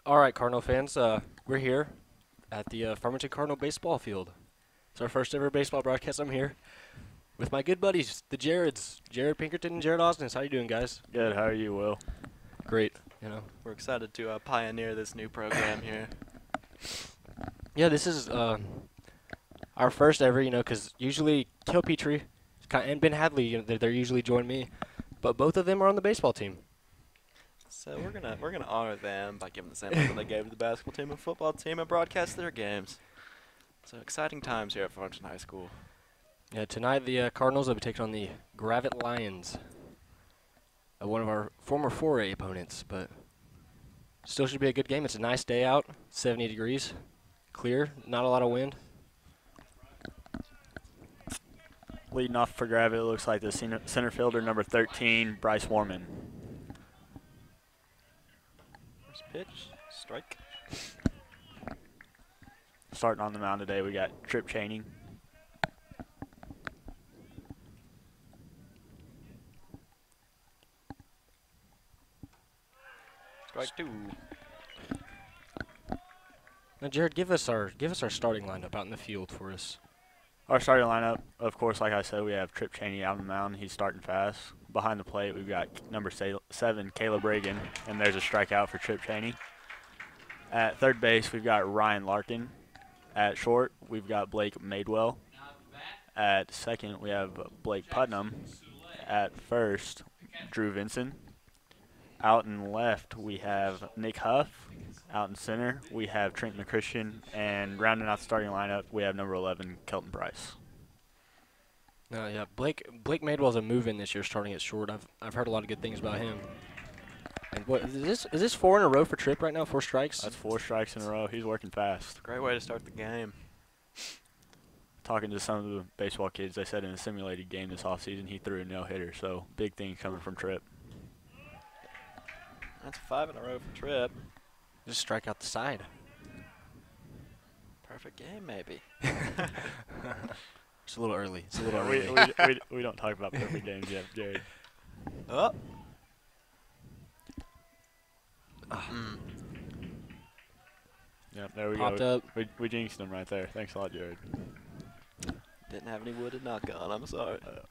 All right, Cardinal fans, we're here at the Farmington Cardinal baseball field. It's our first ever baseball broadcast. I'm here with my good buddies, the Jareds, Jared Pinkerton and Jared Osnes. How you doing, guys? Good. How are you, Will? Great. We're excited to pioneer this new program here. Yeah, this is our first ever. Because usually Kel Petrie and Ben Hadley, they're usually join me, but both of them are on the baseball team. So we're gonna honor them by giving the same honor they gave to the basketball team and football team and broadcast their games. So exciting times here at Farmington High School. Yeah, tonight the Cardinals will be taking on the Gravette Lions, one of our former 4A opponents, but still should be a good game. It's a nice day out, 70 degrees, clear, not a lot of wind. Leading off for Gravette, it looks like the center fielder, number 13, Bryce Warman. First pitch, strike. Starting on the mound today, we got Trip Cheney. Strike two. Now, Jared, give us our starting lineup out in the field for us. Our starting lineup, of course, like I said, we have Trip Cheney out on the mound. He's starting fast. Behind the plate, we've got number 7, Caleb Reagan, and there's a strikeout for Trip Cheney. At third base, we've got Ryan Larkin. At short, we've got Blake Madewell. At second, we have Blake Putnam. At first, Drew Vinson. Out in left, we have Nick Huff. Out in center, we have Trent McChristian. And rounding out the starting lineup, we have number 11, Kelton Price. Yeah, Blake Madewell's a move-in this year, starting at short. I've heard a lot of good things about him. And what is this 4 in a row for Trip right now? 4 strikes. That's 4 strikes in a row. He's working fast. Great way to start the game. Talking to some of the baseball kids, they said in a simulated game this offseason he threw a no-hitter, so big things coming from Trip. That's 5 in a row for Trip. Just strike out the side. Perfect game, maybe. It's a little early. It's a little early. We don't talk about perfect games yet, Jared. Oh. Yep, there we Popped go. up. We jinxed him right there. Thanks a lot, Jared. Didn't have any wood to knock on. I'm sorry. It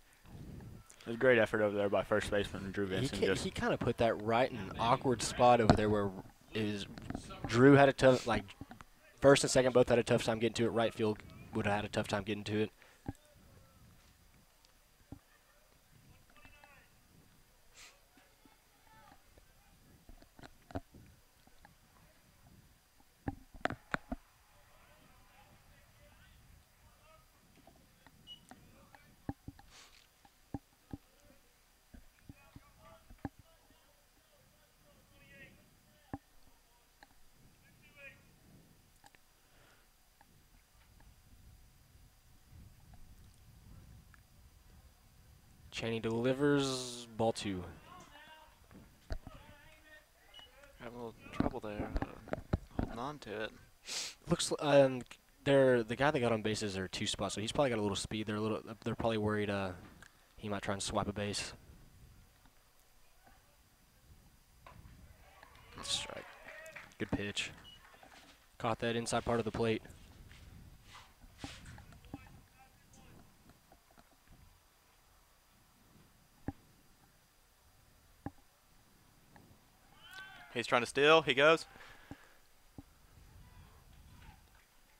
was a great effort over there by first baseman Drew Vinson. He kind of put that right in an awkward spot over there where Drew had a tough, first and second both had a tough time getting to it. Right field would have had a tough time getting to it. Cheney delivers, ball 2. Having a little trouble there, holding on to it. Looks the guy that got on bases are 2 spots, so he's probably got a little speed. They're probably worried he might try and swipe a base. Strike. Good pitch. Caught that inside part of the plate. He's trying to steal. He goes.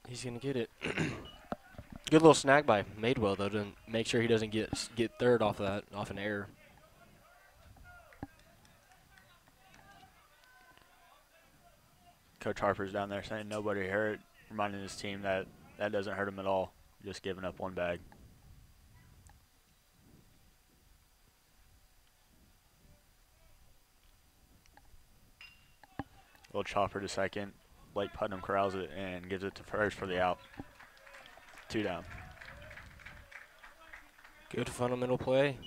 He's gonna get it. Good little snag by Madewell though to make sure he doesn't get third off an error. Coach Harper's down there saying nobody hurt, reminding his team that doesn't hurt him at all, just giving up 1 bag. Little chopper to second. Blake Putnam corrals it and gives it to first for the out. 2 down. Good fundamental play.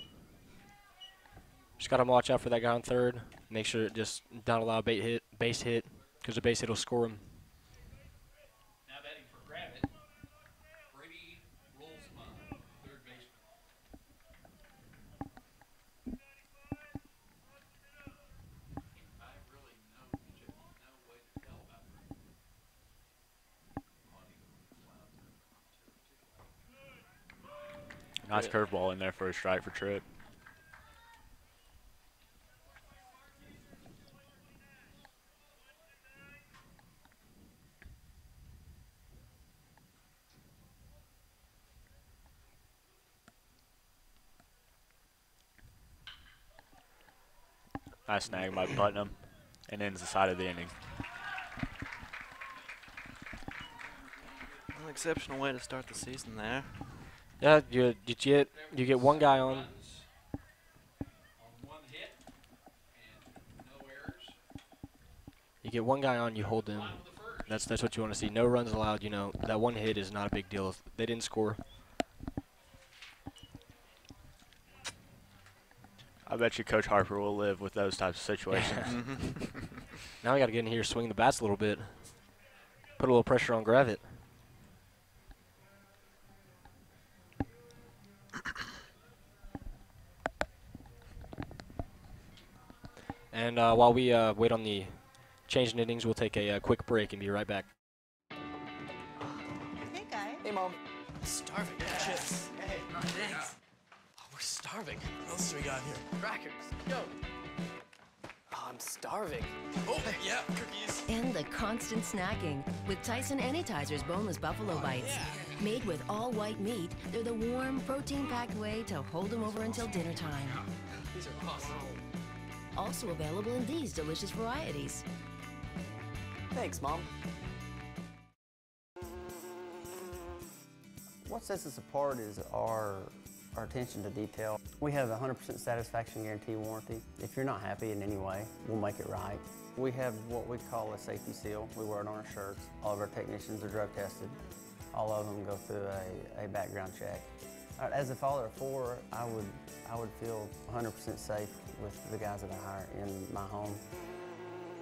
Just got to watch out for that guy on third. Make sure it just don't allow a base hit, because the base hit will score him. Now batting for Gravette, Brady Rolsma, third baseman. I really know way to tell Nice curveball in there for a strike for Tripp. Nice snag by Putnam, and ends the side of the inning. An exceptional way to start the season there. Yeah, you get one guy on. On one hit and no errors. You get one guy on, you hold them. Line with the first. That's what you want to see. No runs allowed. You know that one hit is not a big deal. If they didn't score. I bet you Coach Harper will live with those types of situations. Now we got to get in here, swing the bats a little bit, put a little pressure on Gravette. And while we wait on the change in innings, we'll take a quick break and be right back. Hey, guy. Hey, Mom. Starving. Chips. Hey, thanks. Oh, we're starving. What else do we got here? Crackers. Yo. Oh, I'm starving. Oh, yeah, cookies. And the constant snacking with Tyson Anytizer's boneless buffalo bites. Made with all white meat, they're the warm, protein-packed way to hold them over until dinner time. These are awesome. Also available in these delicious varieties. Thanks, Mom. What sets us apart is our attention to detail. We have a 100% satisfaction guarantee warranty. If you're not happy in any way, we'll make it right. We have what we call a safety seal. We wear it on our shirts. All of our technicians are drug tested. All of them go through a background check. As a father of four, I would feel 100% safe with the guys that I hire in my home.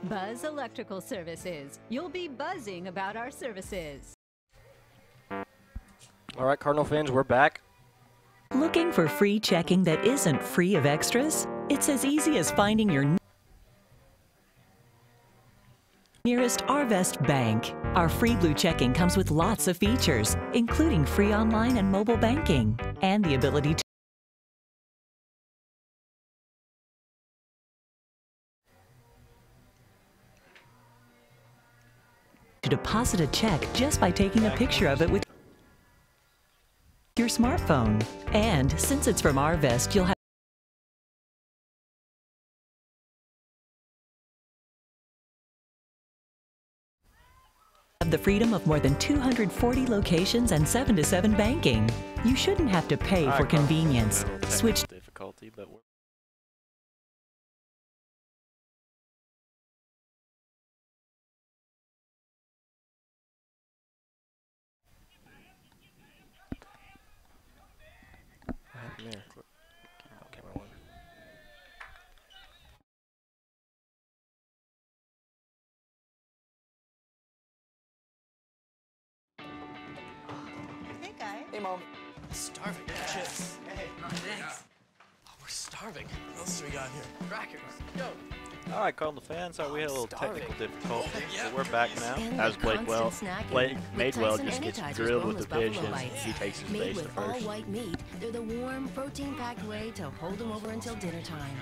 Buzz Electrical Services. You'll be buzzing about our services. All right, Cardinal fans, we're back. Looking for free checking that isn't free of extras? It's as easy as finding your nearest Arvest bank. Our free blue checking comes with lots of features, including free online and mobile banking, and the ability to deposit a check just by taking a picture of it with your smartphone. And since it's from Arvest, you'll have the freedom of more than 240 locations and 7-to-7 banking. You shouldn't have to pay for convenience. Switch Difficulty, but we're What happened there? Okay, my one. Hey, guy. Hey, Mom. Starving. Chips. Hey, thanks. Oh, we're starving. What else do we got here? Crackers. Yo. All right, Cardinal fans, we had a little technical difficulty, yeah, but we're back now. And As the Blake constant snacking Blake with Madewell Tyson just gets Anytizer's drilled with the boneless pitch buffalo and bites. he takes his Made base to with all first. white meat, they're the warm, protein-packed way to hold them over until dinner time.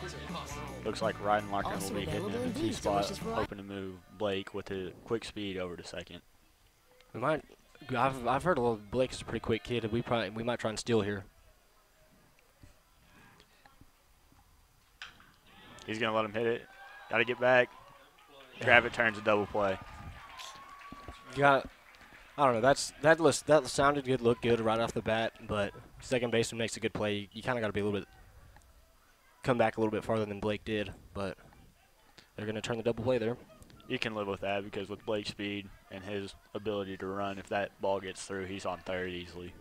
These are awesome. Looks like Ryan Larkin will Also be hitting available in in the these T-spot, delicious varieties. hoping to move Blake with a quick speed over to second. We might. I've heard a little. Blake's a pretty quick kid. We might try and steal here. He's going to let him hit it. Got to get back. Gravette turns a double play. You got. I don't know. That sounded good, looked good right off the bat, but second baseman makes a good play. You kind of got to be a little bit. Come back a little bit farther than Blake did, but they're going to turn the double play there. You can live with that because with Blake's speed and his ability to run, if that ball gets through, he's on third easily.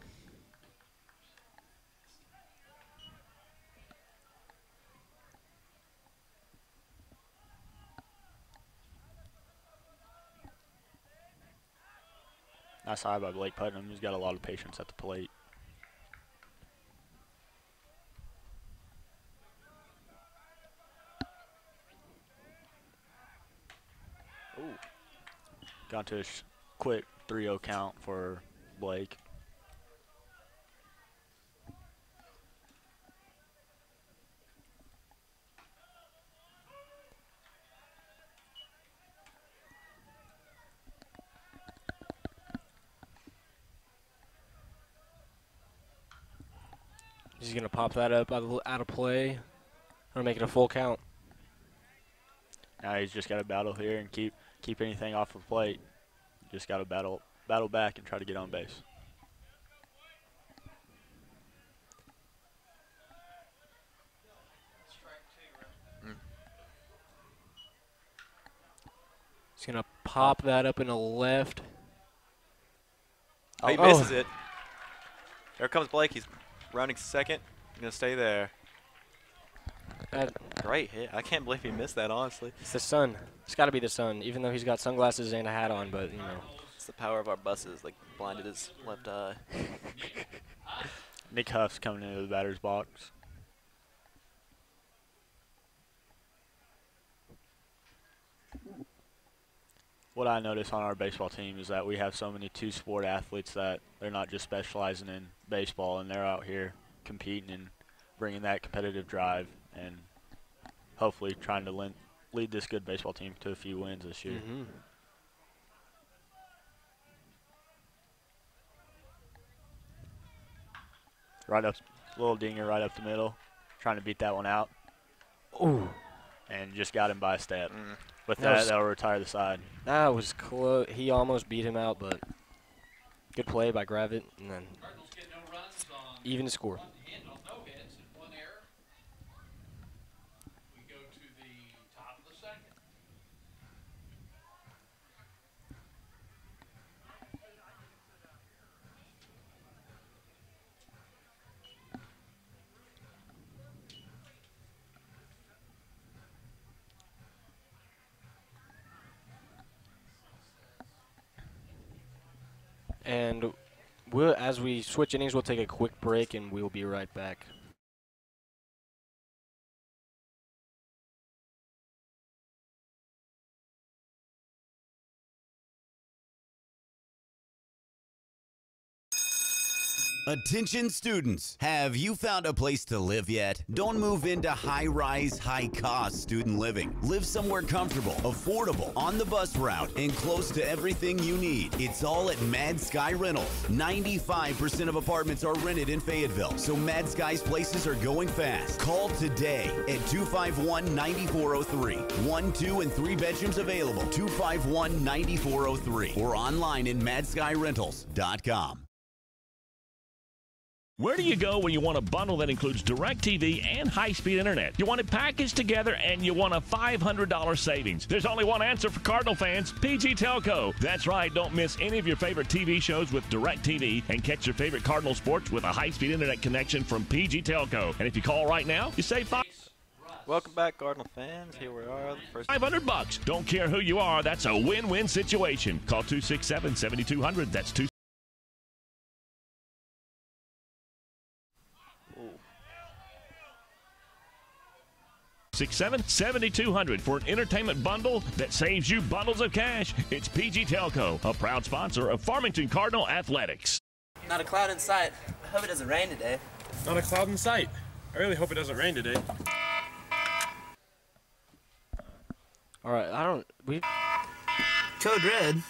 Nice eye by Blake Putnam. He's got a lot of patience at the plate. Ooh. Got to a quick 3-0 count for Blake. He's going to pop that up out of play. Going to make it a full count. Now he's just got to battle here and keep anything off the plate. Just got to battle back and try to get on base. He's going to pop that up in the left. Oh, he misses it. There comes Blake. He's running second. He's going to stay there. Great hit. I can't believe he missed that, honestly. It's the sun. It's got to be the sun, even though he's got sunglasses and a hat on, but, you know. It's the power of our buses, like, blinded his left eye. Nick Huff's coming into the batter's box. What I notice on our baseball team is that we have so many two-sport athletes that they're not just specializing in baseball, and they're out here competing and bringing that competitive drive and hopefully trying to lead this good baseball team to a few wins this year. Mm-hmm. Right up, little dinger right up the middle, trying to beat that one out. Ooh. And just got him by a step. With That that'll retire the side. That was close. He almost beat him out, but good play by Gravette, and then Cardinals get no runs on even score. one hit on no hits and one error. We go to the top of the second. And as we switch innings, we'll take a quick break, and we'll be right back. Attention students, have you found a place to live yet? Don't move into high-rise, high-cost student living. Live somewhere comfortable, affordable, on the bus route, and close to everything you need. It's all at Mad Sky Rentals. 95% of apartments are rented in Fayetteville, so Mad Sky's places are going fast. Call today at 251-9403. 1, 2, and 3 bedrooms available. 251-9403 or online at madskyrentals.com. Where do you go when you want a bundle that includes DirecTV and high-speed internet? You want it packaged together and you want a $500 savings. There's only one answer for Cardinal fans, PG Telco. That's right, don't miss any of your favorite TV shows with DirecTV and catch your favorite Cardinal sports with a high-speed internet connection from PG Telco. And if you call right now, you save Welcome back, Cardinal fans. Here we are. The first $500. Don't care who you are, that's a win-win situation. Call 267-7200. That's 267-7200 for an entertainment bundle that saves you bundles of cash. It's PG Telco, a proud sponsor of Farmington Cardinal Athletics. Not a cloud in sight. I hope it doesn't rain today. Not a cloud in sight. I really hope it doesn't rain today. All right, Code Red.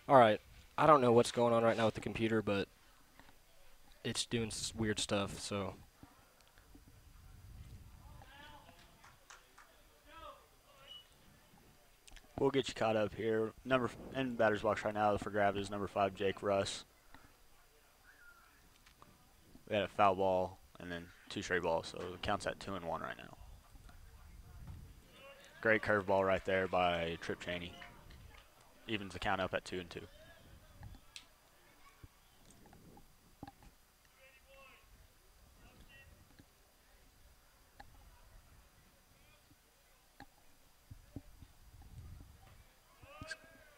All right. I don't know what's going on right now with the computer, but it's doing weird stuff, so. We'll get you caught up here. In batter's box right now for Gravette is number 5, Jake Russ. We had a foul ball and then 2 straight balls, so it counts at 2-1 right now. Great curveball right there by Trip Cheney. Evens the count up at 2-2.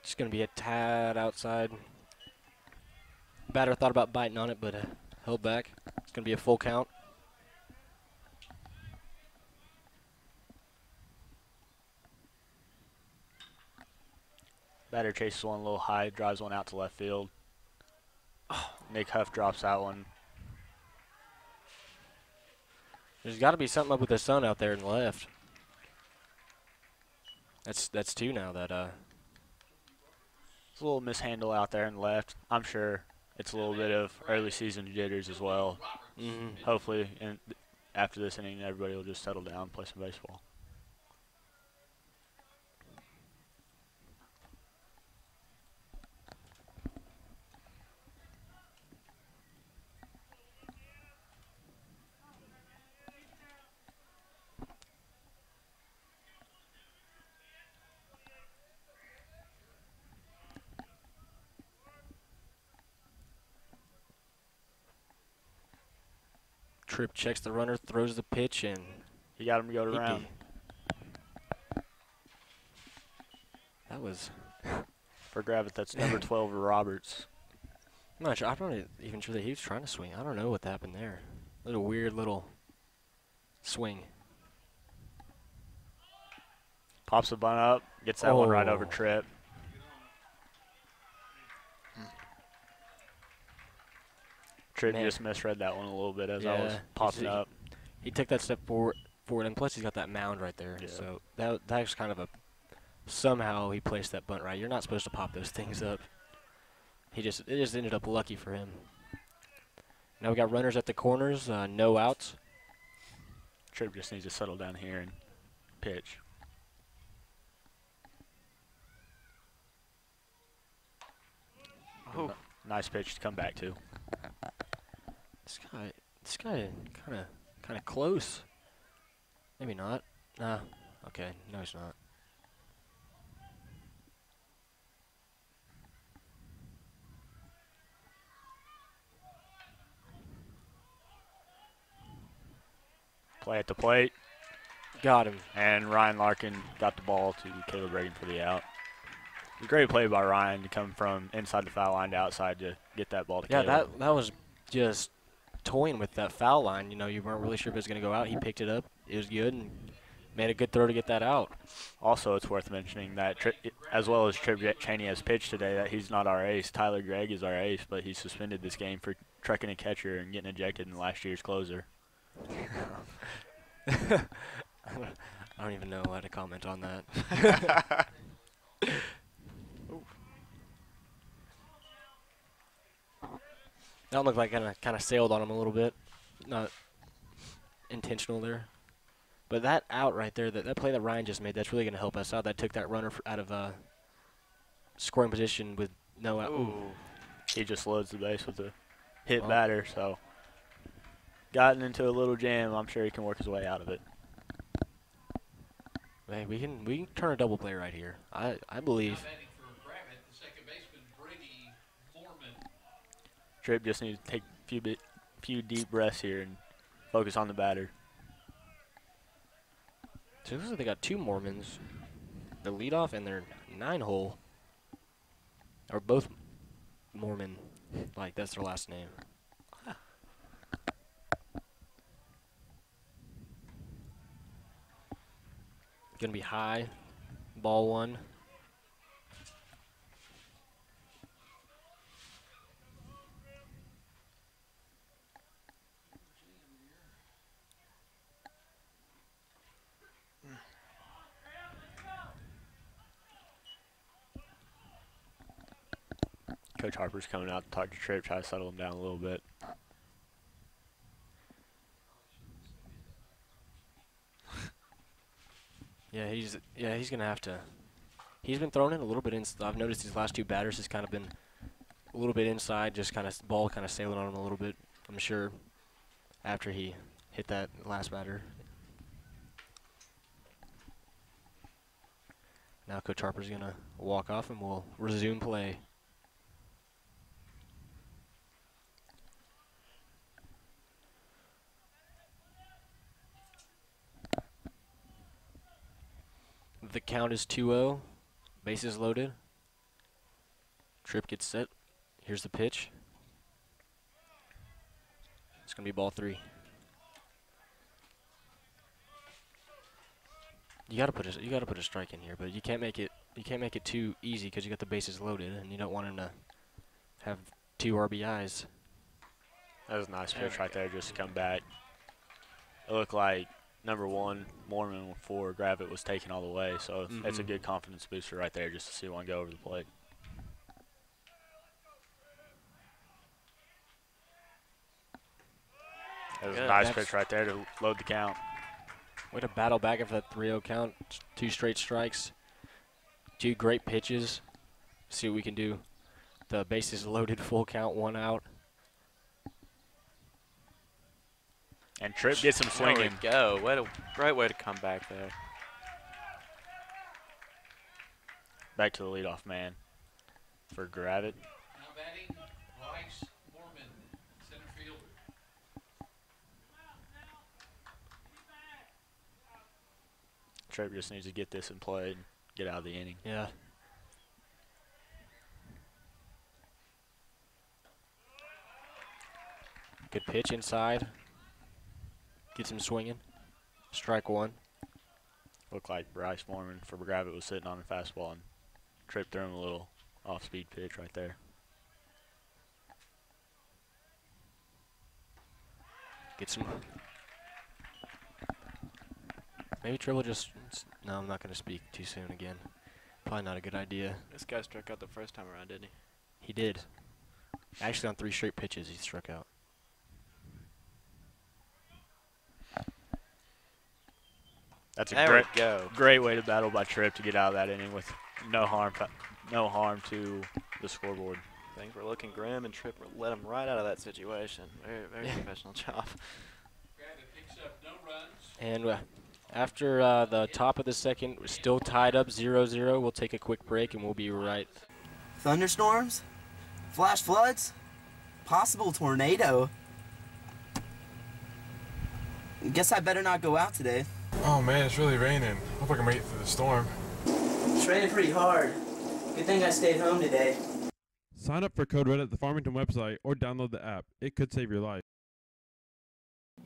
It's going to be a tad outside. Batter thought about biting on it, but held back. It's going to be a full count. Batter chases one a little high, drives one out to left field. Nick Huff drops that one. There's got to be something up with the sun out there in the left. That's 2 now that a little mishandle out there and left. I'm sure it's a little bit of early season jitters as well. Hopefully, after this inning, everybody will just settle down and play some baseball. Tripp checks the runner, throws the pitch, and he got him to go around. That was for Gravette. That's number 12, Roberts. I'm not sure. I'm not even sure that he was trying to swing. I don't know what happened there. A little weird little swing. Pops the bunt up, gets that one right over Tripp. Tripp just misread that one a little bit as I was popping up. He took that step forward, and plus he's got that mound right there. Yeah. So that was kind of somehow he placed that bunt right. You're not supposed to pop those things up. It just ended up lucky for him. Now we got runners at the corners, no outs. Tripp just needs to settle down here and pitch. Oh, nice pitch to come back to. This guy kind of close. Maybe not. Nah. Okay. No, he's not. Play at the plate. Got him. And Ryan Larkin got the ball to Caleb Reagan for the out. It was a great play by Ryan to come from inside the foul line to outside to get that ball to Caleb. Yeah, that was just toying with that foul line. You know, you weren't really sure if it was going to go out. He picked it up. It was good and made a good throw to get that out. Also, it's worth mentioning that, as well as Tripp Cheney has pitched today, that he's not our ace. Tyler Gregg is our ace, but he's suspended this game for trekking a catcher and getting ejected in last year's closer. I don't even know how to comment on that. That looked like kind of sailed on him a little bit. Not intentional there. But that out right there, that play that Ryan just made, that's really going to help us out. That took that runner out of scoring position with no out. Ooh. He just loads the base with a hit batter, so gotten into a little jam. I'm sure he can work his way out of it. Hey, we can turn a double play right here. I believe. Tripp just needs to take a few deep breaths here and focus on the batter. So it looks like they got two Mormons. Their leadoff and their 9-hole are both Mormon. Like, that's their last name. Huh. Gonna be high. Ball one. Coach Harper's coming out to talk to Tripp, try to settle him down a little bit. He's gonna have to. He's been thrown in a little bit. I've noticed these last two batters has kind of been a little bit inside, just kind of ball kind of sailing on him a little bit. I'm sure after he hit that last batter. Now Coach Harper's gonna walk off and we'll resume play. The count is 2-0. Bases loaded. Tripp gets set. Here's the pitch. It's gonna be ball 3. You gotta put a strike in here, but you can't make it too easy because you got the bases loaded and you don't want him to have 2 RBIs. That was a nice pitch right there, just to come back. It looked like number 1 Mormon for Gravette was taken all the way, so that's a good confidence booster right there just to see one go over the plate. It was a Good. nice That's- pitch right there to load the count. Way to battle back after that 3-0 count. 2 straight strikes. 2 great pitches. See what we can do. The bases loaded, full count, 1 out. And Tripp gets him swinging. There we go. What a great way to come back there. Back to the leadoff man for Gravette. Now batting, Bryce Mormon, center fielder. Tripp just needs to get this in play and get out of the inning. Yeah. Good pitch inside. Gets him swinging. Strike 1. Looked like Bryce Mormon for Gravette was sitting on a fastball, and Tripp threw him a little off-speed pitch right there. Gets him. Maybe Tripp will just. No, I'm not going to speak too soon again. Probably not a good idea. This guy struck out the first time around, didn't he? He did. Actually, on 3 straight pitches, he struck out. That's a There we go. great way to battle by Tripp to get out of that inning with no harm to the scoreboard. Things were looking grim, and Tripp let him right out of that situation. Very, very professional job. Gravette picks up no runs. And after the top of the second, we're still tied up 0-0. We'll take a quick break, and we'll be right. Thunderstorms? Flash floods? Possible tornado? Guess I better not go out today. Oh man, it's really raining. Hope I can make it through the storm. It's raining pretty hard. Good thing I stayed home today. Sign up for Code Red at the Farmington website or download the app. It could save your life.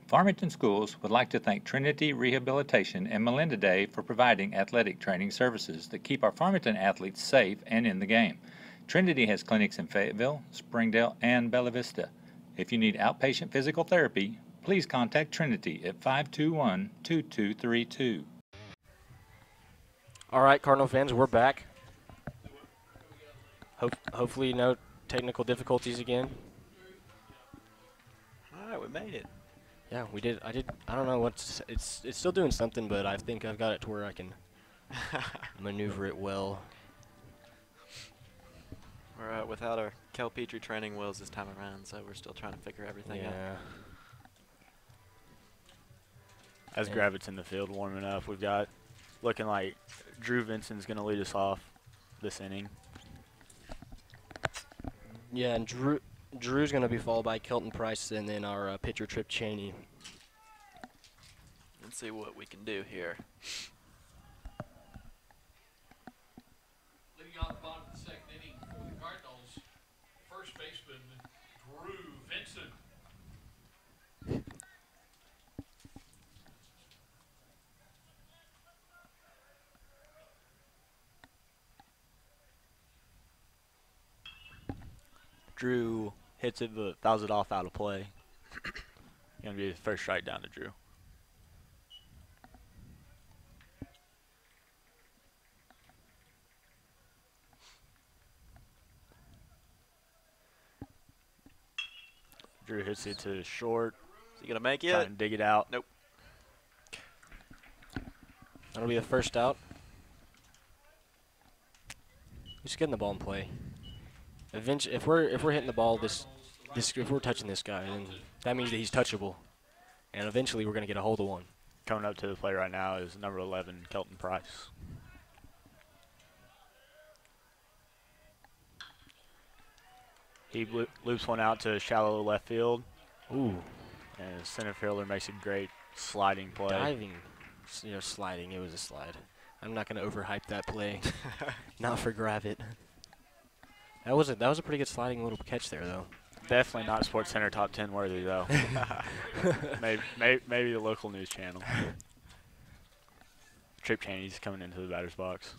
Farmington Schools would like to thank Trinity Rehabilitation and Melinda Day for providing athletic training services that keep our Farmington athletes safe and in the game. Trinity has clinics in Fayetteville, Springdale, and Bella Vista. If you need outpatient physical therapy, please contact Trinity at 521-2232. All right, Cardinal fans, we're back. Hopefully no technical difficulties again. All right, we made it. Yeah, we did. I don't know what's. It's still doing something, but I think I've got it to where I can maneuver it well. We're without our Kel Petrie training wheels this time around, so we're still trying to figure everything out. Yeah. As Gravette's in the field warming up, we've got looking like Drew Vinson's going to lead us off this inning. Yeah, and Drew's going to be followed by Kelton Price and then our pitcher Tripp Cheney. Let's see what we can do here. Leading off the bottom of the second inning for the Cardinals, first baseman Drew Vincent. Drew hits it, but fouls it off out of play. Going to be the first strike down to Drew. Drew hits it to short. Is he going to make it? Trying to dig it out. Nope. That'll be the first out. Just getting the ball in play. Eventually, if we're hitting the ball if we're touching this guy, then that means that he's touchable, and eventually we're gonna get a hold of one. Coming up to the plate right now is number 11, Kelton Price. He loops one out to shallow left field. Ooh. And the center fielder makes a great sliding play. Diving, sliding. It was a slide. I'm not gonna overhype that play. Not for Gravette. That was a pretty good sliding little catch there, though. Definitely not Sports Center top 10 worthy, though. maybe the local news channel. Tripp Cheney's coming into the batter's box.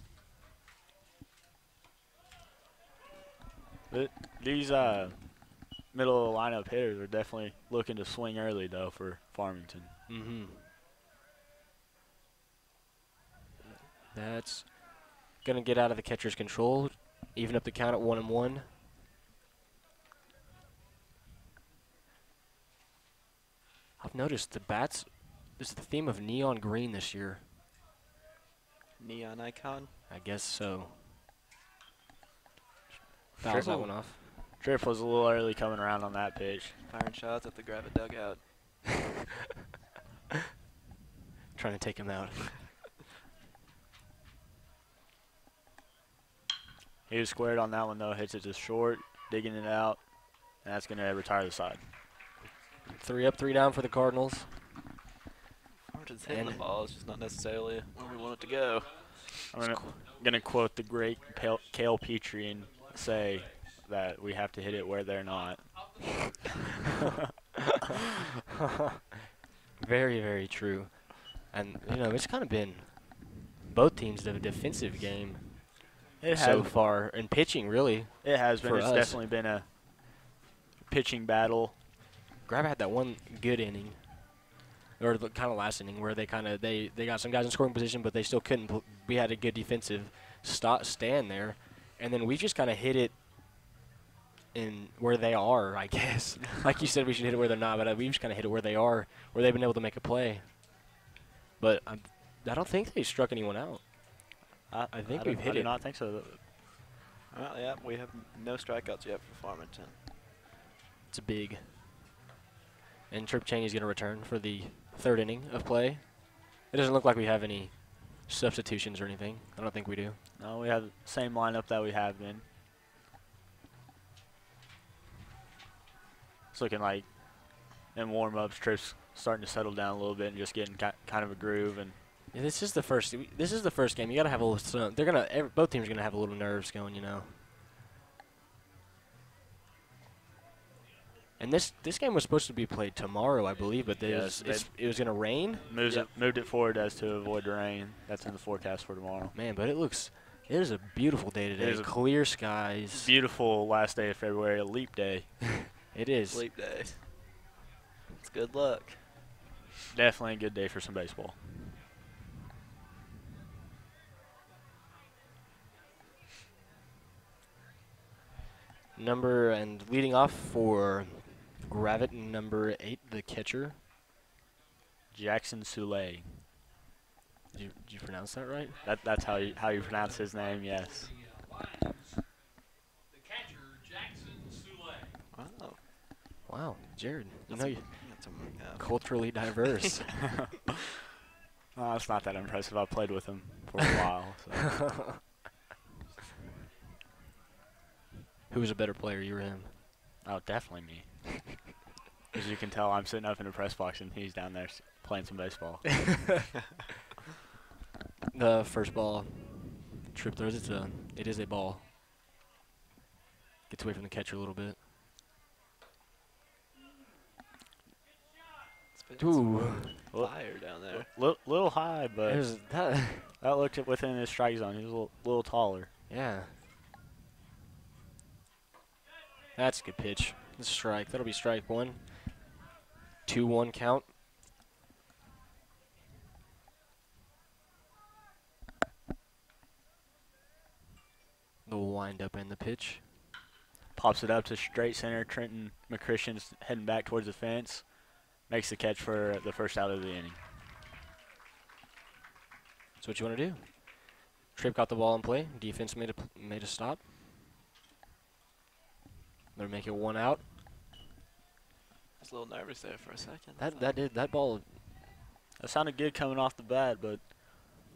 But these middle of the lineup hitters are definitely looking to swing early, though, for Farmington. Mm-hmm. That's gonna get out of the catcher's control. Even up the count at 1-1. I've noticed the bats. This is the theme of neon green this year. Neon icon. I guess so. Fouls that one off. Tripp was a little early coming around on that pitch. Firing shots at the Gravette dugout. Trying to take him out. He was squared on that one, though. Hits it just short, digging it out, and that's going to retire the side. 3 up, 3 down for the Cardinals. Farmington's hitting the ball. It's just not necessarily where we want it to go. I'm going to quote the great Cale Petrie and say that we have to hit it where they're not. Very, very true. And, you know, it's kind of been both teams have a defensive game so far. And pitching, really. It has been. It's us. definitely been a pitching battle. Gravette had that one good inning, or the kind of last inning, where they got some guys in scoring position, but they still couldn't. We had a good defensive stand there, and then we just kind of hit it in where they are, I guess. Like you said, we should hit it where they're not, but we just kind of hit it where they are, where they've been able to make a play. But I don't think they struck anyone out. I think we've hit it. I do not think so. Well, yeah, we have no strikeouts yet for Farmington. It's big. And Tripp Cheney's going to return for the 3rd inning of play. It doesn't look like we have any substitutions or anything. I don't think we do. No, we have the same lineup that we have been. It's looking like in warm-ups, Tripp's starting to settle down a little bit and just getting kind of a groove. And yeah, this is the first game. You got to have a little. Both teams are going to have a little nerves going, you know. And this game was supposed to be played tomorrow, I believe, but it was going to rain. Moved it forward as to avoid the rain. That's in the forecast for tomorrow. Man, but it is a beautiful day today. It is clear skies. Beautiful last day of February, a leap day. It is. Leap day. It's good luck. Definitely a good day for some baseball. Leading off for Gravette, number 8, the catcher. Jackson Soule. Did you pronounce that right? That's how you pronounce his name, yes. The catcher, Jackson Soule. Wow. Wow, Jared, you That's know you're culturally diverse. Oh, it's not that impressive. I've played with him for a while. So. Who was a better player, you or him? Oh, definitely me. As you can tell, I'm sitting up in the press box and he's down there playing some baseball. The first ball, Tripp throws it is a ball. Gets away from the catcher a little bit. Ooh, Fire down there. Little high, but that looked within his strike zone. He was a little taller. Yeah. That's a good pitch. That's a strike. That'll be strike 1. 2-1 count. The wind up and the pitch. Pops it up to straight center. Trenton McChristian's heading back towards the fence. Makes the catch for the first out of the inning. That's what you want to do. Tripp got the ball in play. Defense made a stop. They're making 1 out. I was a little nervous there for a second. That ball. That sounded good coming off the bat, but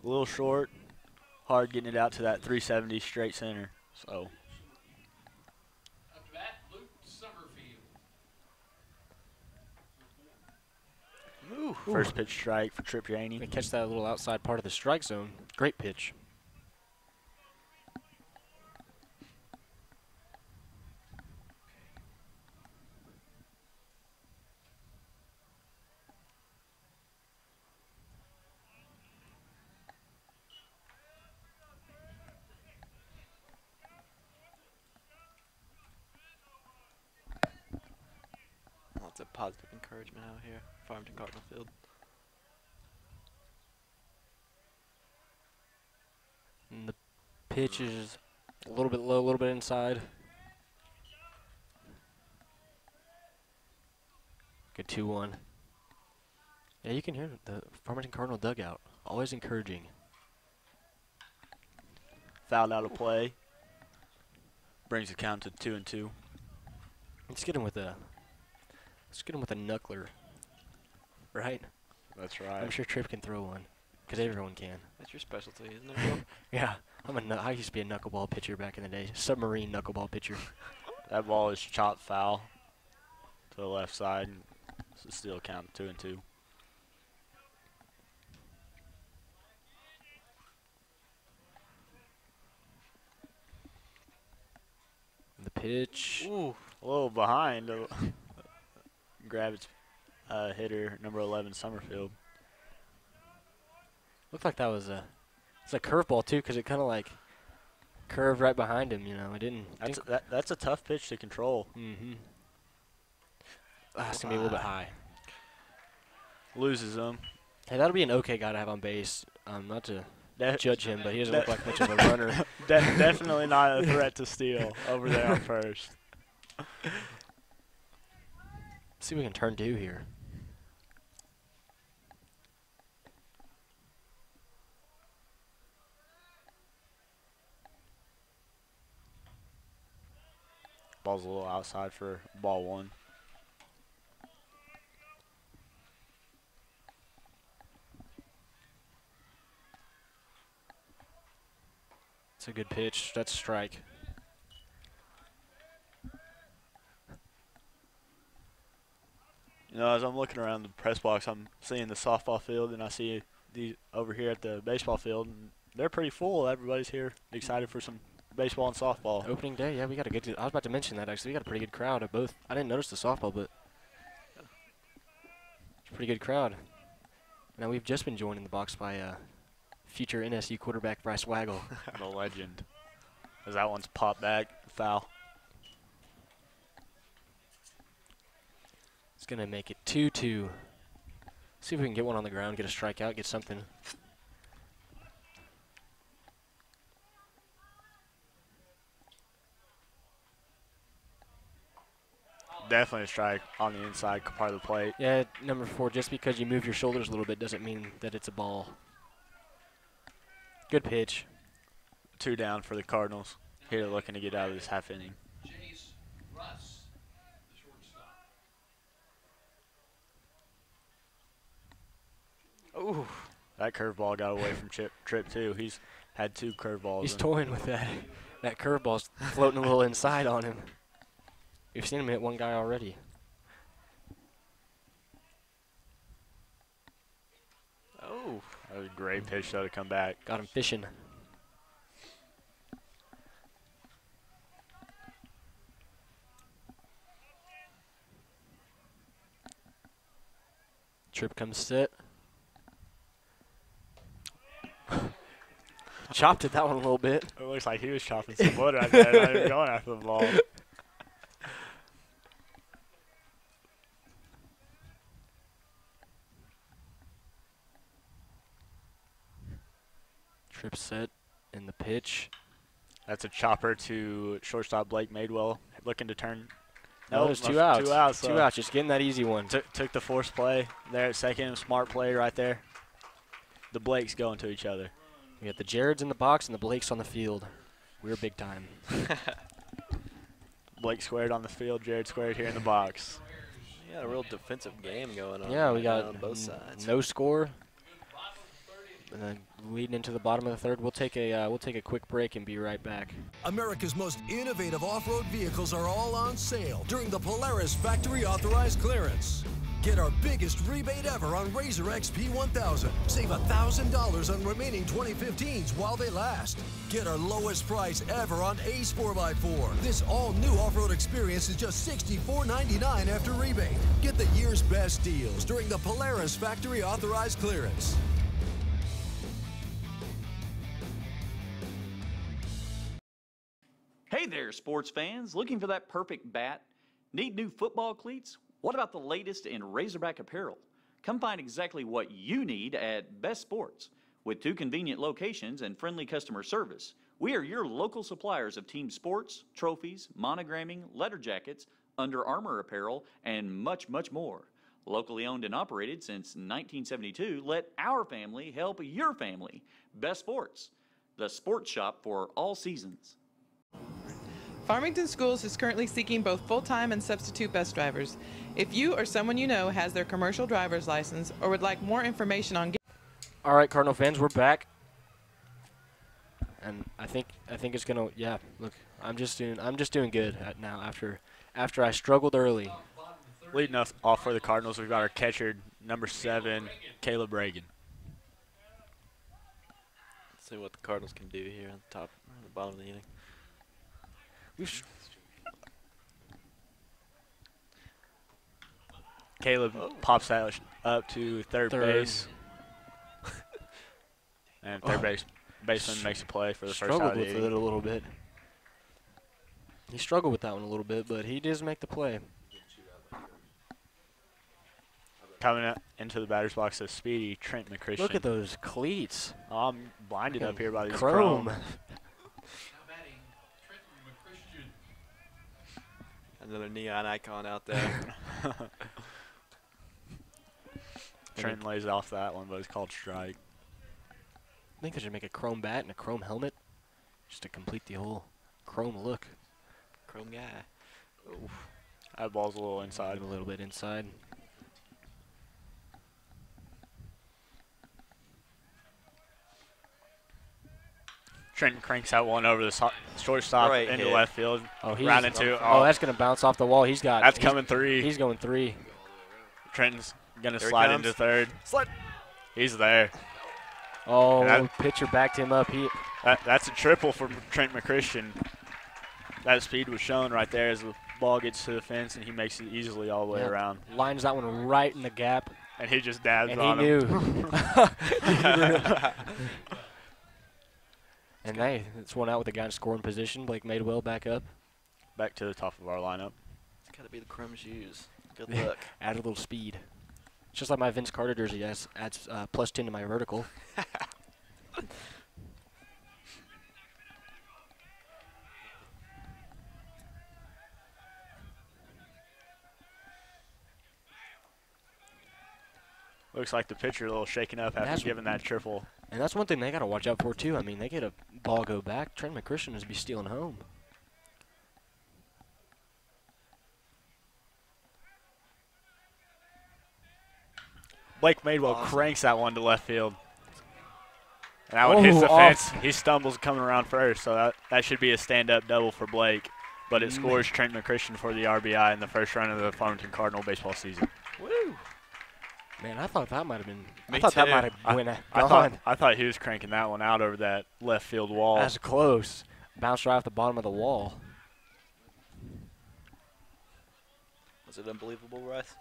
a little short. Hard getting it out to that 370 straight center. So. Up to bat, Luke Summerfield. Ooh. First pitch strike for Tripp Cheney. They catch that little outside part of the strike zone. Great pitch. Lots of positive encouragement out here, Farmington Cardinal Field. And the pitch is a little bit low, a little bit inside. Good 2-1. Yeah, you can hear the Farmington Cardinal dugout. Always encouraging. Fouled out of play. Brings the count to 2-2. Let's get him with a knuckler. Right? That's right. I'm sure Tripp can throw one, because everyone can. That's your specialty, isn't it, Will? Yeah, I used to be a knuckleball pitcher back in the day. Submarine knuckleball pitcher. That ball is chopped foul to the left side. So still count 2-2. The pitch. Ooh, a little behind. Gravette's hitter, number 11, Summerfield. Looked like that was it's a curveball too, because it kind of like curved right behind him. You know, it didn't. That's a tough pitch to control. Mm-hmm. It's gonna be a little bit high. Loses him. Hey, that'll be an okay guy to have on base. Not to judge him, but he doesn't look like much of a runner. Definitely not a threat to steal over there on first. See if we can turn 2 here. Ball's a little outside for ball 1. It's a good pitch. That's a strike. You know, as I'm looking around the press box, I'm seeing the softball field, and I see these over here at the baseball field, and they're pretty full. Everybody's here excited for some baseball and softball. Opening day, yeah, we got a good. I was about to mention that actually. We got a pretty good crowd at both. I didn't notice the softball, but it's a pretty good crowd. Now we've just been joined in the box by future NSU quarterback Bryce Waggle. The legend. As that one's popped back, foul. It's gonna make it 2-2. See if we can get one on the ground, get a strikeout, get something. Definitely a strike on the inside part of the plate. Yeah, number 4, just because you move your shoulders a little bit doesn't mean that it's a ball. Good pitch. 2 down for the Cardinals. Here looking to get out of this half inning. Chase Russ, the shortstop. Ooh. That curveball got away from Tripp too. He's had 2 curveballs. He's toying with that. That curveball's floating a little inside on him. We've seen him hit one guy already. Oh. That was a great pitch though to come back. Got him fishing. Tripp comes sit. Chopped at that one a little bit. It looks like he was chopping some wood right there, not even going after the ball. Tripp set in the pitch. That's a chopper to shortstop Blake Madewell, looking to turn. No, there's 2 outs. 2 outs. 2 outs. Just getting that easy one. Took the force play there at second. Smart play right there. The Blakes going to each other. We got the Jareds in the box and the Blakes on the field. We're big time. Blake squared on the field. Jared squared here in the box. Yeah, a real defensive game going on. Yeah, we got on both sides. No score. And then leading into the bottom of the 3rd, we'll take a quick break and be right back. America's most innovative off-road vehicles are all on sale during the Polaris Factory Authorized Clearance. Get our biggest rebate ever on Razor XP 1000. Save $1,000 on remaining 2015s while they last. Get our lowest price ever on Ace 4x4. This all-new off-road experience is just $64.99 after rebate. Get the year's best deals during the Polaris Factory Authorized Clearance. Hey there, sports fans. Looking for that perfect bat? Need new football cleats? What about the latest in Razorback apparel? Come find exactly what you need at Best Sports. With 2 convenient locations and friendly customer service, we are your local suppliers of team sports, trophies, monogramming, letter jackets, Under Armour apparel, and much, much more. Locally owned and operated since 1972, let our family help your family. Best Sports, the sports shop for all seasons. Farmington Schools is currently seeking both full-time and substitute bus drivers. If you or someone you know has their commercial driver's license or would like more information on... All right, Cardinal fans, we're back. And I think it's gonna, yeah, look, I'm just doing good now after I struggled early. Leading us off for the Cardinals, we've got our catcher, number 7, Caleb Reagan. Let's see what the Cardinals can do here on the top, or the bottom of the inning. Caleb pops that up to third base. And baseman makes a play for the first out of the inning. Struggled with it a little bit. He struggled with that one a little bit, but he does make the play. Coming into the batter's box is speedy Trent McChristian. Look at those cleats. Oh, I'm blinded up here by these chrome. Another neon icon out there. Trent lays off that one, but it's called strike. I think they should make a chrome bat and a chrome helmet just to complete the whole chrome look. Chrome guy. Oof. That ball's a little inside. A little bit inside. Trenton cranks out one over the shortstop into left field. Oh, round into. Oh, that's going to bounce off the wall. That's coming 3. He's going 3. Trenton's going to slide into third. Slide. He's there. Oh, pitcher backed him up. That's a triple for Trent McChristian. That speed was shown right there as the ball gets to the fence, and he makes it easily all the way around. Lines that one right in the gap. And he just dabs and on he him. Knew. And hey, it's one out with the guy in scoring position. Blake Madewell back up. Back to the top of our lineup. It's got to be the chrome shoes. Good luck. Add a little speed. It's just like my Vince Carter jersey adds +10 to my vertical. Looks like the pitcher a little shaken up after giving that triple. And that's one thing they got to watch out for, too. I mean, they get a ball go back. Trent McChristian is be stealing home. Blake Madewell cranks that one to left field. And that one hits the fence. He stumbles coming around first, so that should be a stand-up double for Blake. But it scores Trent McChristian for the RBI in the first run of the Farmington Cardinal baseball season. Woo! Man, I thought that might have been. Me I thought too. that might have gone. I thought he was cranking that one out over that left field wall. That's close. Bounced right off the bottom of the wall. Was it unbelievable, Russ?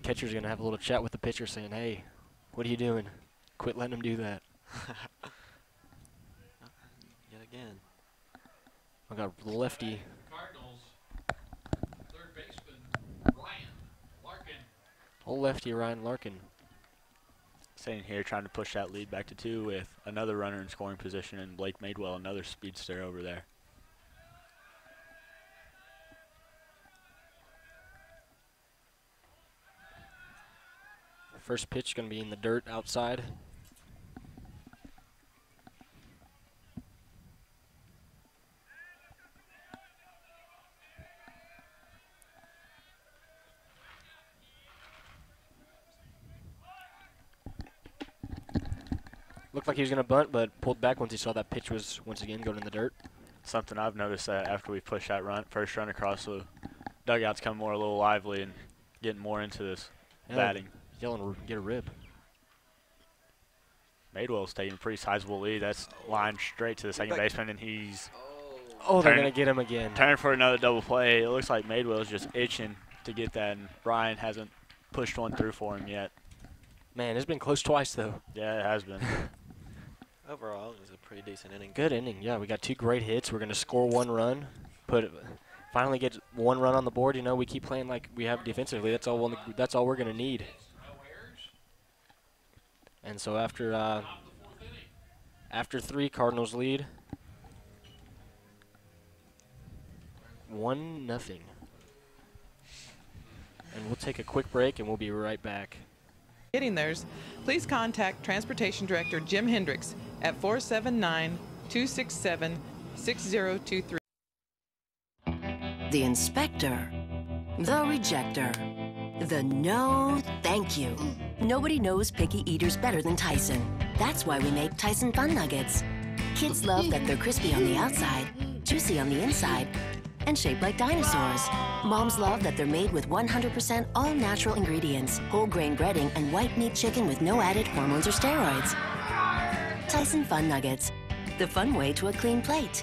Catcher's gonna have a little chat with the pitcher, saying, "Hey, what are you doing? Quit letting him do that." Yet again. I got lefty. Cardinals, third baseman Ryan Larkin. Old lefty Ryan Larkin. Staying here, trying to push that lead back to 2 with another runner in scoring position, and Blake Madewell, another speedster over there. First pitch going to be in the dirt outside. Looked like he was going to bunt, but pulled back once he saw that pitch was once again going in the dirt. Something I've noticed that after we push that first run across, the dugouts come more a little lively and getting more into this batting. Yelling, get a rib. Madewell's taking a pretty sizable lead. That's lined straight to the second baseman, and he's they're going to get him again. Turn for another double play. It looks like Madewell's just itching to get that, and Ryan hasn't pushed one through for him yet. Man, it's been close twice, though. Yeah, it has been. Overall, it was a pretty decent inning. Good inning, yeah. We got 2 great hits. We're going to score 1 run. Finally get 1 run on the board. You know, we keep playing like we have defensively. That's all we're going to need. And so after 3, Cardinals lead. 1-0. And we'll take a quick break, and we'll be right back. Getting theirs, please contact Transportation Director Jim Hendricks at 479-267-6023. The inspector, the rejector, the no thank you. Nobody knows picky eaters better than Tyson. That's why we make Tyson Fun Nuggets. Kids love that they're crispy on the outside, juicy on the inside, and shaped like dinosaurs. Moms love that they're made with 100% all-natural ingredients, whole grain breading, and white meat chicken with no added hormones or steroids. Tyson Fun Nuggets, the fun way to a clean plate.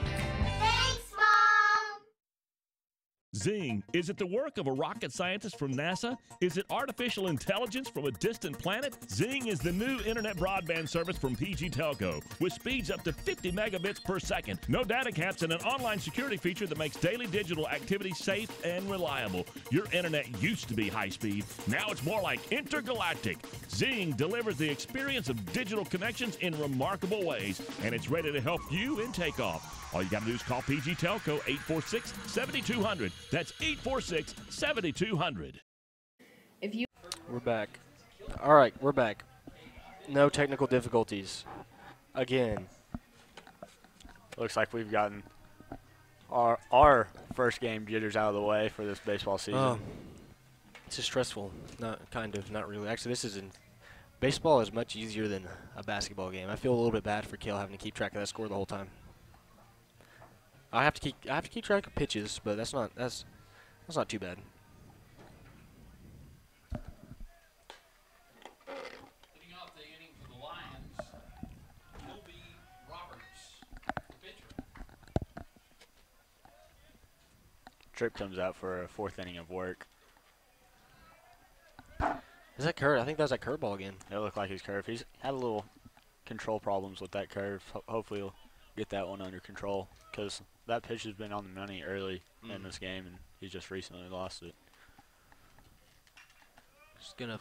Zing, is it the work of a rocket scientist from NASA? Is it artificial intelligence from a distant planet? Zing is the new internet broadband service from PG Telco with speeds up to 50 megabits per second, no data caps, and an online security feature that makes daily digital activity safe and reliable. Your internet used to be high speed. Now it's more like intergalactic. Zing delivers the experience of digital connections in remarkable ways, and it's ready to help you in takeoff. All you got to do is call PG Telco 846-7200. That's 846-7200. We're back. All right, we're back. No technical difficulties. Again. Looks like we've gotten our first game jitters out of the way for this baseball season. It's just stressful. Not really. Actually, baseball is much easier than a basketball game. I feel a little bit bad for Kale having to keep track of that score the whole time. I have to keep track of pitches, but that's not too bad. Leading off the inning for the Lions, Toby Roberts, the pitcher. Tripp comes out for a fourth inning of work. Is that curve? I think that was that curveball again. It looked like his curve. He's had a little control problems with that curve. Hopefully he'll get that one under control, because that pitch has been on the money early in this game, and he's just recently lost it. Just going to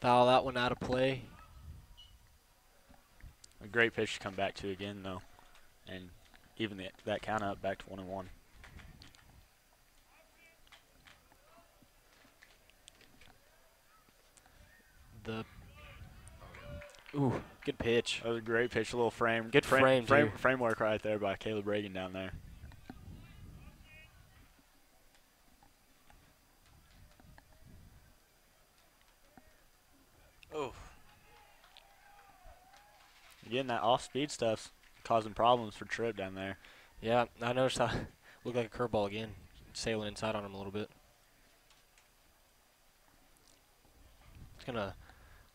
foul that one out of play. A great pitch to come back to again, though, and even that count up back to 1-1. Ooh, good pitch. That was a great pitch, a little frame. Good framework right there by Caleb Reagan down there. Oh. Again, that off-speed stuff's causing problems for Tripp down there. Yeah, I noticed how it looked like a curveball again, sailing inside on him a little bit. It's going to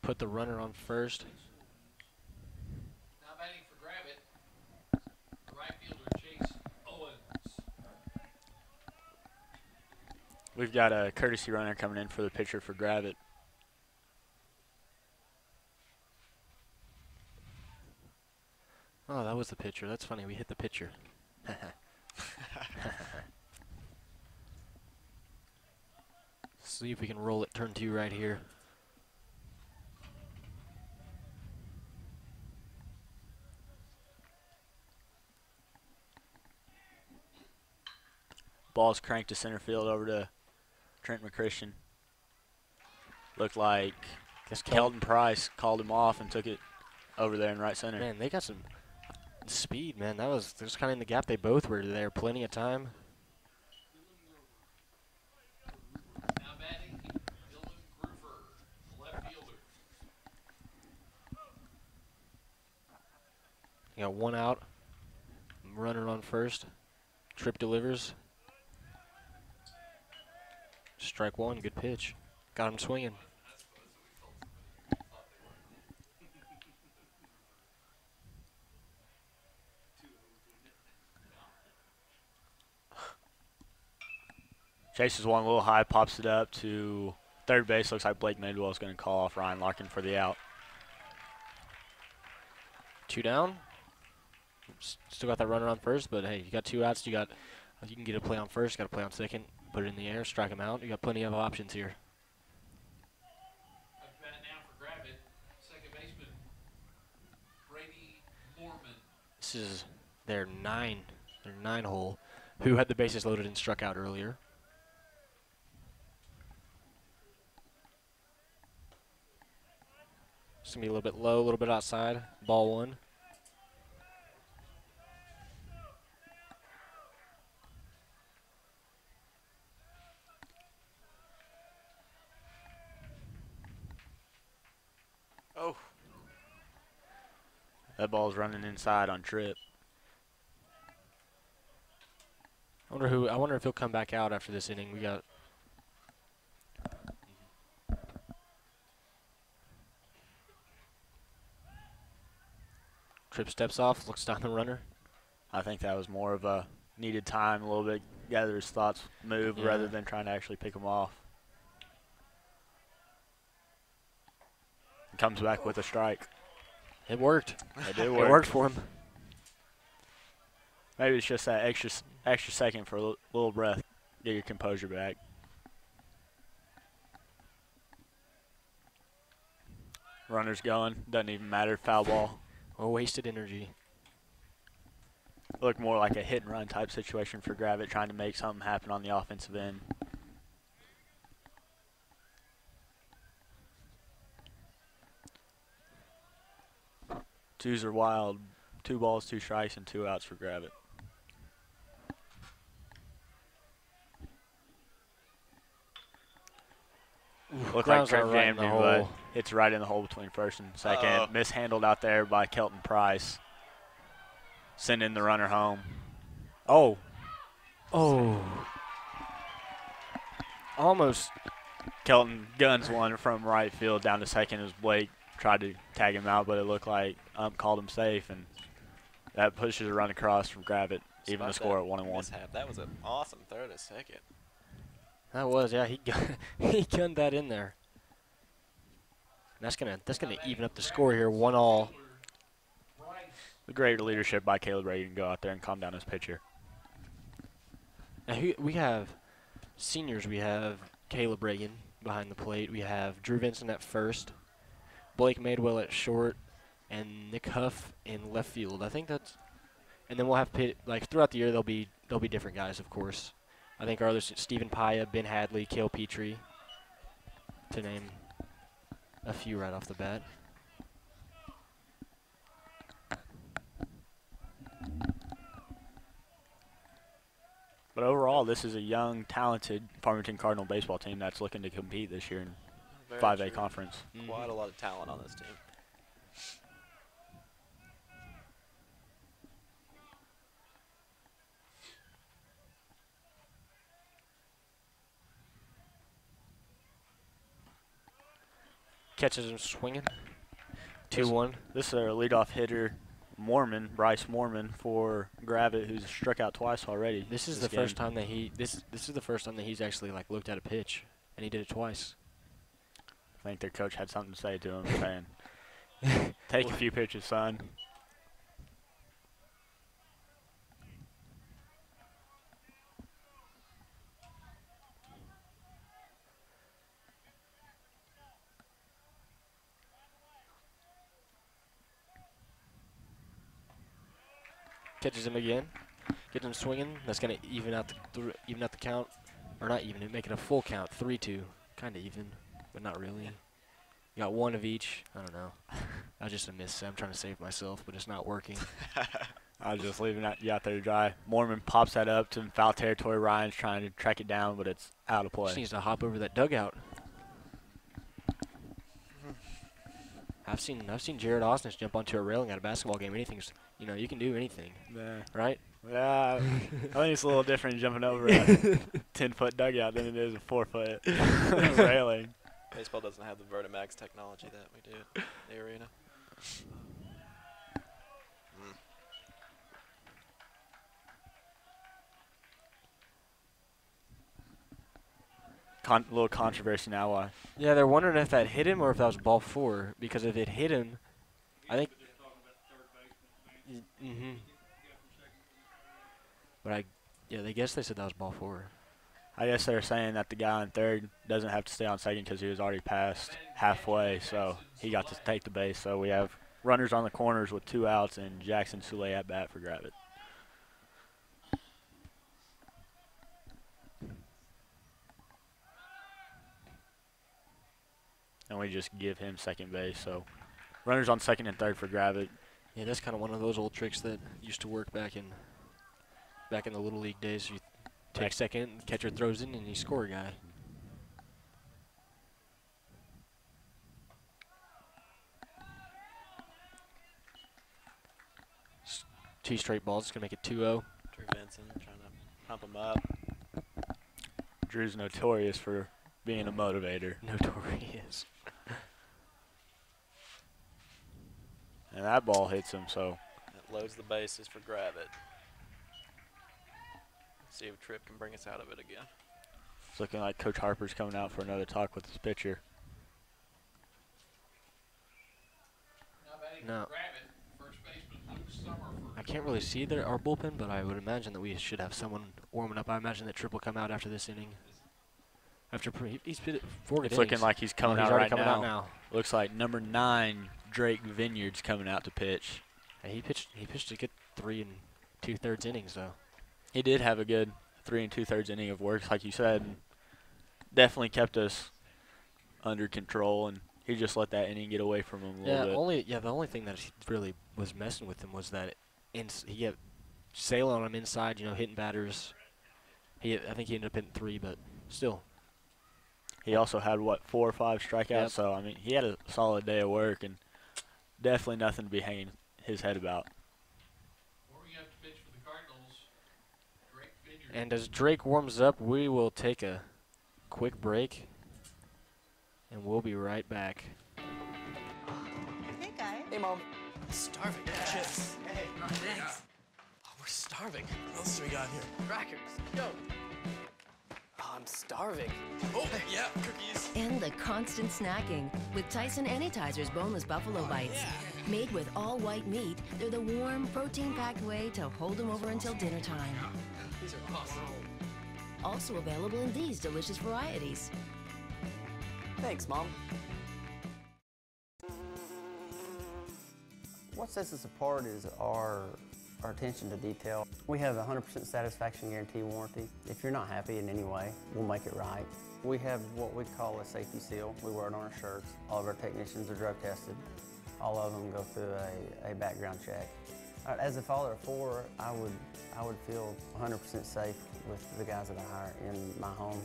put the runner on first. Now batting for Gravette, the right fielder Chase Owens. We've got a courtesy runner coming in for the pitcher for Gravette. Oh, that was the pitcher. That's funny. We hit the pitcher. See if we can roll it turn 2 right here. Ball's cranked to center field over to Trent McChristian. Looked like Keldon Price called him off and took it over there in right center. Man, they got some speed, man. That was just kind of in the gap they both were there. Plenty of time. Now batting, Dylan Grufer, the left fielder. You got one out. Runner on first. Tripp delivers. Strike one. Good pitch. Got him swinging. Chases one a little high, pops it up to third base. Looks like Blake Midwell is going to call off Ryan Larkin for the out. 2 down. Still got that runner on first, but hey, you got 2 outs. You can get a play on first. Got to play on second. Put it in the air. Strike him out. You got plenty of options here. Up bat now for Gravette, second baseman Brady Mormon. This is their 9 hole. who had the bases loaded and struck out earlier. It's going to be a little bit low, a little bit outside. Ball 1. Oh. That ball's running inside on trip. I wonder if he'll come back out after this inning. We got Tripp steps off, looks down the runner. I think that was more of a needed time, a little bit, gather his thoughts, move, rather than trying to actually pick him off. Comes back with a strike. It worked. It did work. It worked for him. Maybe it's just that extra second for a little breath. Get your composure back. Runner's going. Doesn't even matter. Foul ball. Well, wasted energy. Looked more like a hit and run type situation for Gravette, trying to make something happen on the offensive end. Twos are wild. 2 balls, 2 strikes, and 2 outs for Gravette. Looked like Trent jammed him, but it's right in the hole between first and second. Mishandled out there by Kelton Price. Sending the runner home. Oh. Oh. Almost. Kelton guns one from right field down to second as Blake tried to tag him out, but it looked like called him safe, and that pushes a run across from Gravette, even the score at 1-1. That was an awesome throw to second. That was, yeah. He gunned that in there. And that's gonna even up the score here, 1-1. The great leadership by Caleb Reagan to go out there and calm down his pitcher. Now we have seniors. We have Caleb Reagan behind the plate. We have Drew Vincent at first, Blake Madewell at short, and Nick Huff in left field. I think that's, and then we'll have like throughout the year there'll be different guys, of course. I think our others, Stephen Paya, Ben Hadley, Cale Petrie, to name a few right off the bat. But overall, this is a young, talented Farmington Cardinal baseball team that's looking to compete this year in 5A conference. Quite a lot of talent on this team. Catches him swinging. 2-1. This is our leadoff hitter, Bryce Mormon for Gravette, who's struck out twice already. This is the first time that this is the first time that he's actually like looked at a pitch, and he did it twice. I think their coach had something to say to him, saying, "Take a few pitches, son." Catches him again. Gets him swinging. That's going to even out the count. Or not even, make it a full count. 3-2. Kind of even, but not really. You got one of each. I don't know. I was just a miss. I'm trying to save myself, but it's not working. I was just leaving you out there to dry. Mormon pops that up to foul territory. Ryan's trying to track it down, but it's out of play. Just needs to hop over that dugout. I've seen Jared Austin jump onto a railing at a basketball game. Anything's, you can do anything, right? Yeah, I think it's a little different jumping over a 10-foot dugout than it is a 4-foot railing. Baseball doesn't have the Vertimax technology that we do at the arena. Little controversy now. Why? Yeah, they're wondering if that hit him or if that was ball 4. Because if it hit him, I think. But they guess they said that was ball 4. I guess they're saying that the guy on third doesn't have to stay on second because he was already past halfway, so he got to take the base. So we have runners on the corners with 2 outs and Jackson Soule at bat for Gravette. we just give him second base. So runners on second and third for Gravette. Yeah, that's kind of one of those old tricks that used to work back in the Little League days. You take second, catcher throws in, and you score a guy. Two straight balls. It's going to make it 2-0. Drew Benson trying to pump him up. Drew's notorious for being a motivator. Notorious. And that ball hits him, so. That loads the bases for Gravette. See if Tripp can bring us out of it again. It's looking like Coach Harper's coming out for another talk with his pitcher. No. I can't really see our bullpen, but I would imagine that we should have someone warming up. I imagine that Tripp will come out after this inning. He's pitched 4 good It's innings. looking like he's coming out already right coming now. out now. Looks like number 9, Drake Vineyard's coming out to pitch. And he pitched a good 3 2/3 innings, though. He did have a good 3 2/3 inning of work, like you said. And definitely kept us under control, and he just let that inning get away from him a little bit. The only thing that really was messing with him was that he kept sailing on him inside, hitting batters. I think he ended up hitting 3, but still. He also had, 4 or 5 strikeouts? Yep. So, I mean, he had a solid day of work, and definitely nothing to be hanging his head about. And as Drake warms up, we will take a quick break, and we'll be right back. Hey, guy. Hey, Mom. Starving. Chips. Hey, thanks. Oh, we're starving. What else do we got here? Crackers. Go. Oh, I'm starving. Oh, yeah, cookies. And the constant snacking with Tyson Anytizer's boneless buffalo bites. Made with all white meat, they're the warm, protein-packed way to hold them over until dinner time. These are awesome. Also available in these delicious varieties. Thanks, Mom. What sets us apart is our attention to detail. We have a 100% satisfaction guarantee warranty. If you're not happy in any way, we'll make it right. We have what we call a safety seal. We wear it on our shirts. All of our technicians are drug tested. All of them go through a background check. As a father of 4, I would feel 100% safe with the guys that I hire in my home.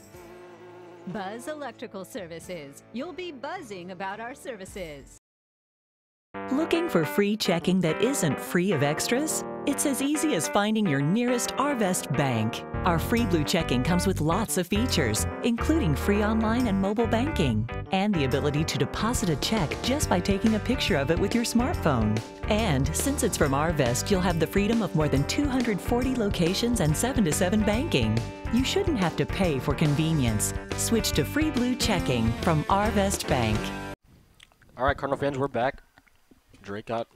Buzz Electrical Services. You'll be buzzing about our services. Looking for free checking that isn't free of extras? It's as easy as finding your nearest Arvest bank. Our free blue checking comes with lots of features, including free online and mobile banking, and the ability to deposit a check just by taking a picture of it with your smartphone. And since it's from Arvest, you'll have the freedom of more than 240 locations and 7-to-7 banking. You shouldn't have to pay for convenience. Switch to free blue checking from Arvest Bank. All right, Cardinal fans, we're back. Drake got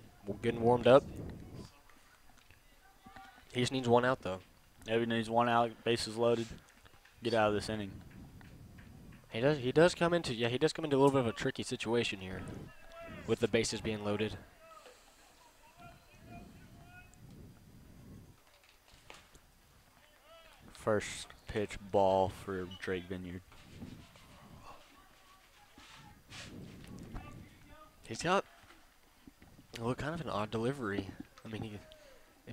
getting warmed up. He just needs 1 out, though. Yeah, he needs 1 out, bases loaded. Get out of this inning. He does come into a little bit of a tricky situation here with the bases being loaded. First pitch ball for Drake Vineyard. He's got kind of an odd delivery. I mean,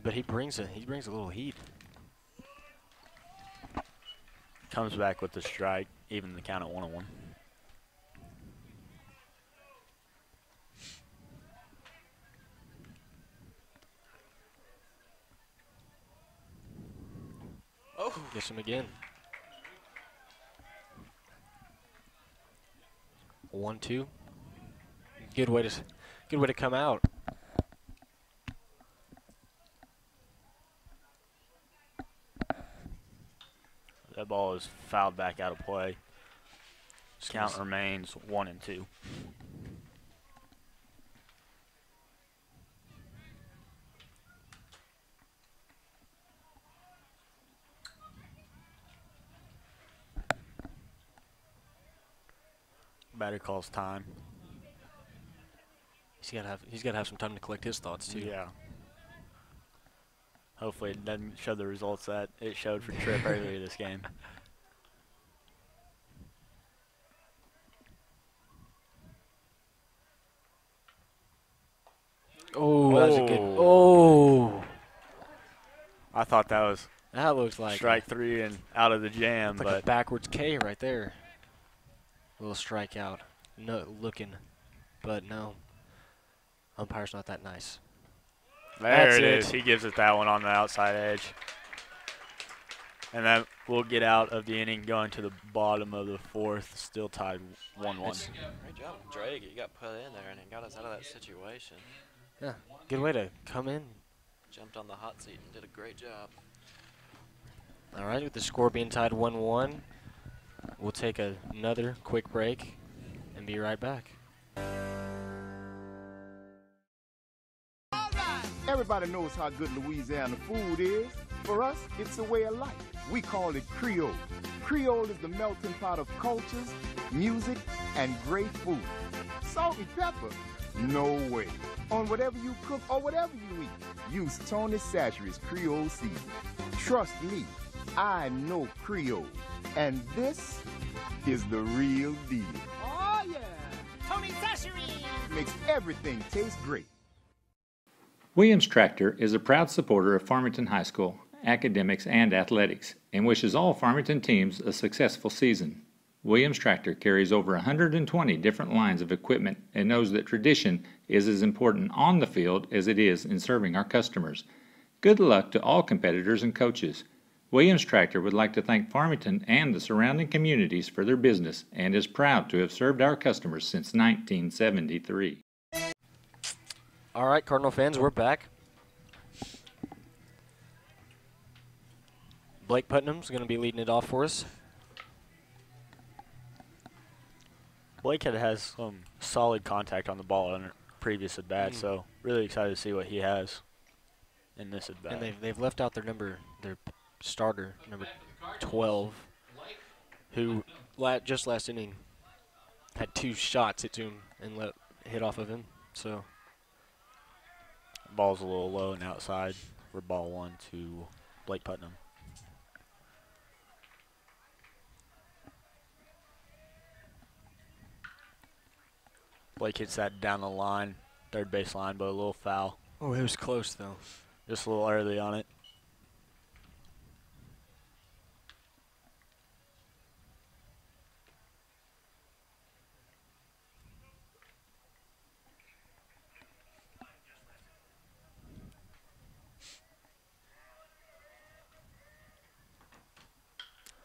but he brings a little heat. Comes back with the strike, even the count at 1-1. Oh, gets him again. 1-2. Good way to come out. That ball is fouled back out of play. Count remains 1-2. Batter calls time. He's gotta have some time to collect his thoughts too. Yeah. Hopefully it doesn't show the results that it showed for Tripp earlier this game. Oh, that was a good. Oh. I thought that was That looks like strike 3 and out of the jam, like but a backwards K right there. Little strikeout. No looking, but no. Umpire's not that nice. there That's it it. is. He gives it that one on the outside edge. And that will get out of the inning, going to the bottom of the 4th, still tied 1-1. Great job, Drake. You got put in there and it got us out of that situation. Yeah, good way to come in. Jumped on the hot seat and did a great job. All right, with the score being tied 1-1, we'll take another quick break and be right back. Everybody knows how good Louisiana food is. For us, it's a way of life. We call it Creole. Creole is the melting pot of cultures, music, and great food. Salt and pepper? No way. On whatever you cook or whatever you eat, use Tony Chachere's Creole seasoning. Trust me, I know Creole. And this is the real deal. Oh, yeah. Tony Chachere Makes everything taste great. Williams Tractor is a proud supporter of Farmington High School, academics, and athletics, and wishes all Farmington teams a successful season. Williams Tractor carries over 120 different lines of equipment and knows that tradition is as important on the field as it is in serving our customers. Good luck to all competitors and coaches. Williams Tractor would like to thank Farmington and the surrounding communities for their business and is proud to have served our customers since 1973. All right, Cardinal fans, we're back. Blake Putnam's going to be leading it off for us. Blake has some solid contact on the ball in previous at bat, so really excited to see what he has in this at bat. And they've left out their starter, number 12, who just last inning had 2 shots hit to him and hit off of him. So ball's a little low and outside for ball 1 to Blake Putnam. Blake hits that down the line, third base line, but a little foul. Oh, it was close though. Just a little early on it.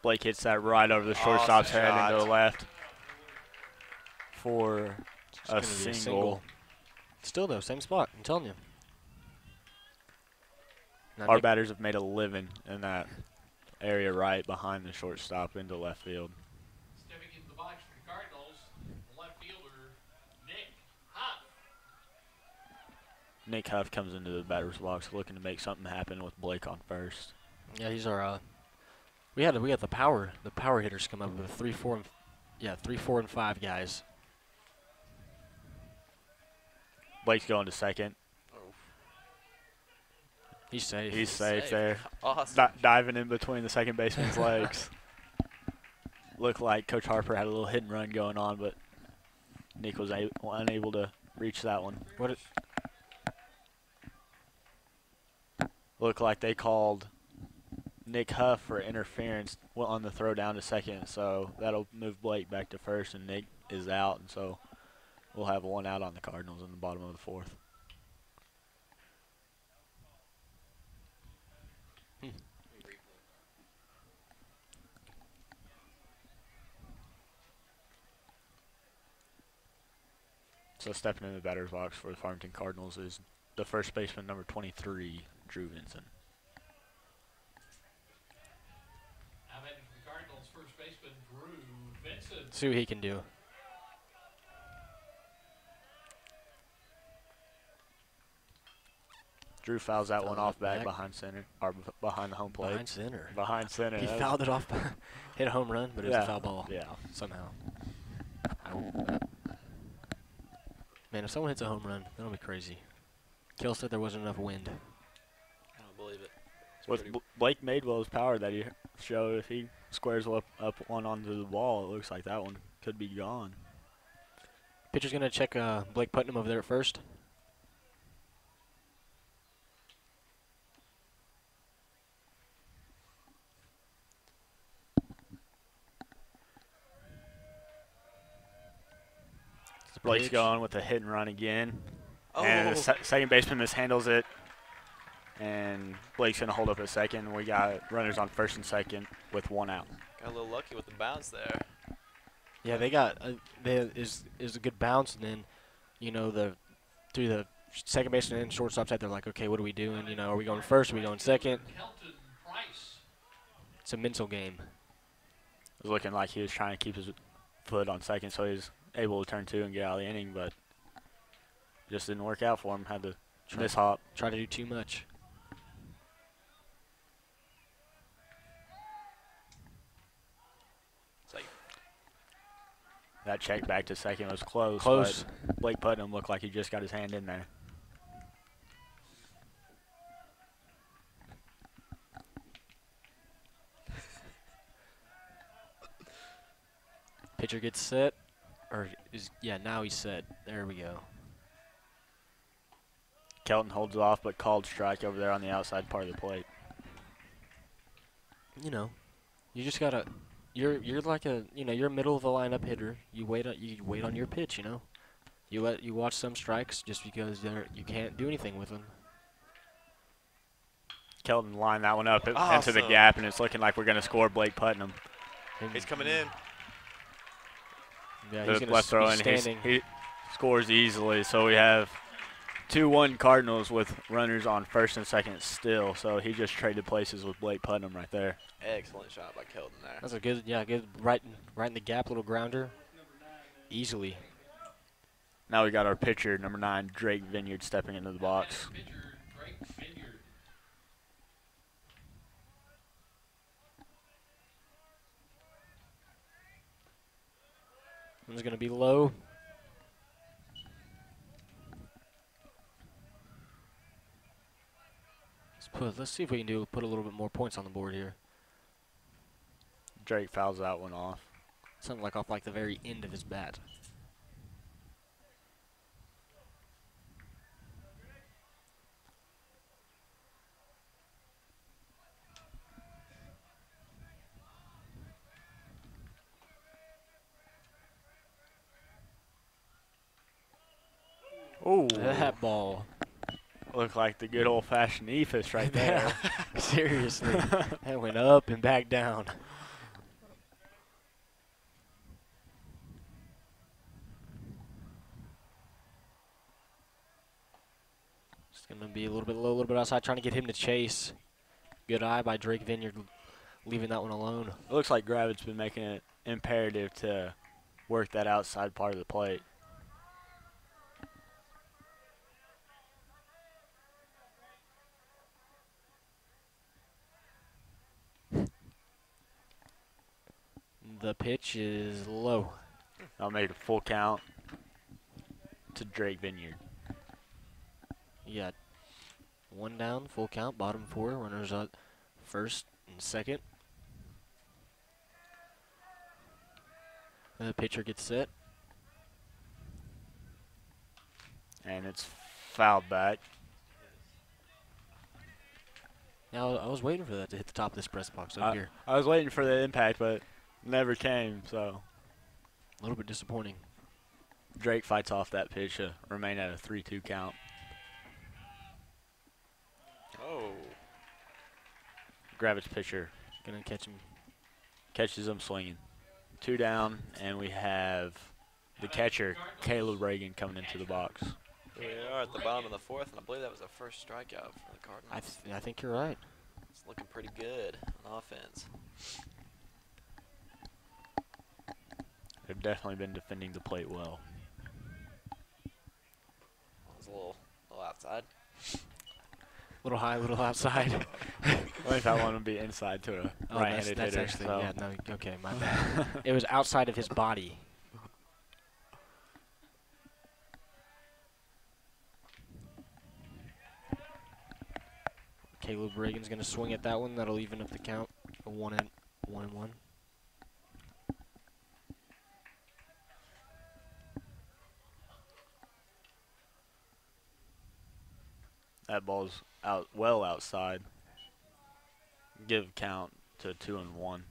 Blake hits that right over the shortstop's head into the left for a single. Still though, same spot, I'm telling you. Now Our batters have made a living in that area right behind the shortstop into left field. Stepping into the box for the Cardinals, the left fielder, Nick Huff. Nick Huff comes into the batter's box looking to make something happen with Blake on first. Yeah, he's our we had the power hitters come up with 3, 4, and 5 guys. Blake's going to second. He's safe. He's safe there. Awesome. Diving in between the second baseman's legs. Looked like Coach Harper had a little hit and run going on, but Nick was unable to reach that one. Looked like they called Nick Huff for interference on the throw down to second, so that'll move Blake back to first, and Nick is out, and so we'll have 1 out on the Cardinals in the bottom of the 4th. So stepping in the batter's box for the Farmington Cardinals is the first baseman, number 23, Drew Vinson. Now batting for the Cardinals, first baseman Drew Vinson. See what he can do. Drew fouls that one off back behind center, or behind the home plate. Behind center. Behind center. He fouled it off, hit a home run, but it was a foul ball. Yeah. Somehow. Man, if someone hits a home run, that'll be crazy. Kill said there wasn't enough wind. I don't believe it. With Blake Madewell's power that he showed, if he squares up one onto the ball, it looks like that one could be gone. Pitcher's going to check Blake Putnam over there at first. Blake's pitch. going with a hit and run again. Oh. And the second baseman mishandles it. And Blake's going to hold up at second. We got runners on first and second with 1 out. Got a little lucky with the bounce there. Yeah, they got is a good bounce, and then, you know, through the second baseman and shortstop side, they're like, okay, what are we doing? You know, are we going first? Are we going second? Kelton Price. It's a mental game. It was looking like he was trying to keep his foot on second, so he was able to turn 2 and get out of the inning, but it just didn't work out for him. Had to miss hop. Try to do too much. That check back to second was close. Close. But Blake Putnam looked like he just got his hand in there. Pitcher gets set. Now he's set. There we go. Kelton holds it off, but called strike over there on the outside part of the plate. You know, you just gotta. You're like you're a middle of the lineup hitter. You wait on your pitch. You know, you watch some strikes just because you can't do anything with them. Kelton lined that one up into the Awesome. gap, and it's looking like we're going to score Blake Putnam. He's coming in. Yeah, The he's gonna left throw, be and standing. he scores easily. So we have 2-1 Cardinals with runners on first and second still. So he just traded places with Blake Putnam right there. Excellent shot by Kelton there. That's a good, good right in the gap, little grounder. Easily. Now we got our pitcher, number 9, Drake Vineyard, stepping into the box. One's gonna be low. Let's see if we can put a little bit more points on the board here. Drake fouls that one off. Something like off like the very end of his bat. Oh, that ball. Looked like the good old-fashioned ephus right there. Seriously. That went up and back down. It's going to be a little bit low, a little bit outside, trying to get him to chase. Good eye by Drake Vineyard, leaving that one alone. It looks like Gravette's been making it imperative to work that outside part of the plate. The pitch is low. I'll make a full count to Drake Vineyard. You got one down, full count, bottom 4, runners up first and second. The pitcher gets set. And it's fouled back. Now, I was waiting for that to hit the top of this press box up here. I was waiting for the impact, but never came, so. A little bit disappointing. Drake fights off that pitch to remain at a 3-2 count. Oh. Gravette's pitcher. Gonna catch him. Catches him swinging. 2 down, and we have the catcher, Caleb Reagan, coming into the box. Here we are at the bottom of the 4th, and I believe that was the first strikeout for the Cardinals. I think you're right. It's looking pretty good on offense. They've definitely been defending the plate well. It's a little outside. Little high, little outside. I think that one would be inside to a right-handed that's hitter. actually, so. yeah, no, okay, my bad. It was outside of his body. Caleb Reagan's going to swing at that one. That'll even up the count. A 1-1. That ball's well outside. Give count to 2-1.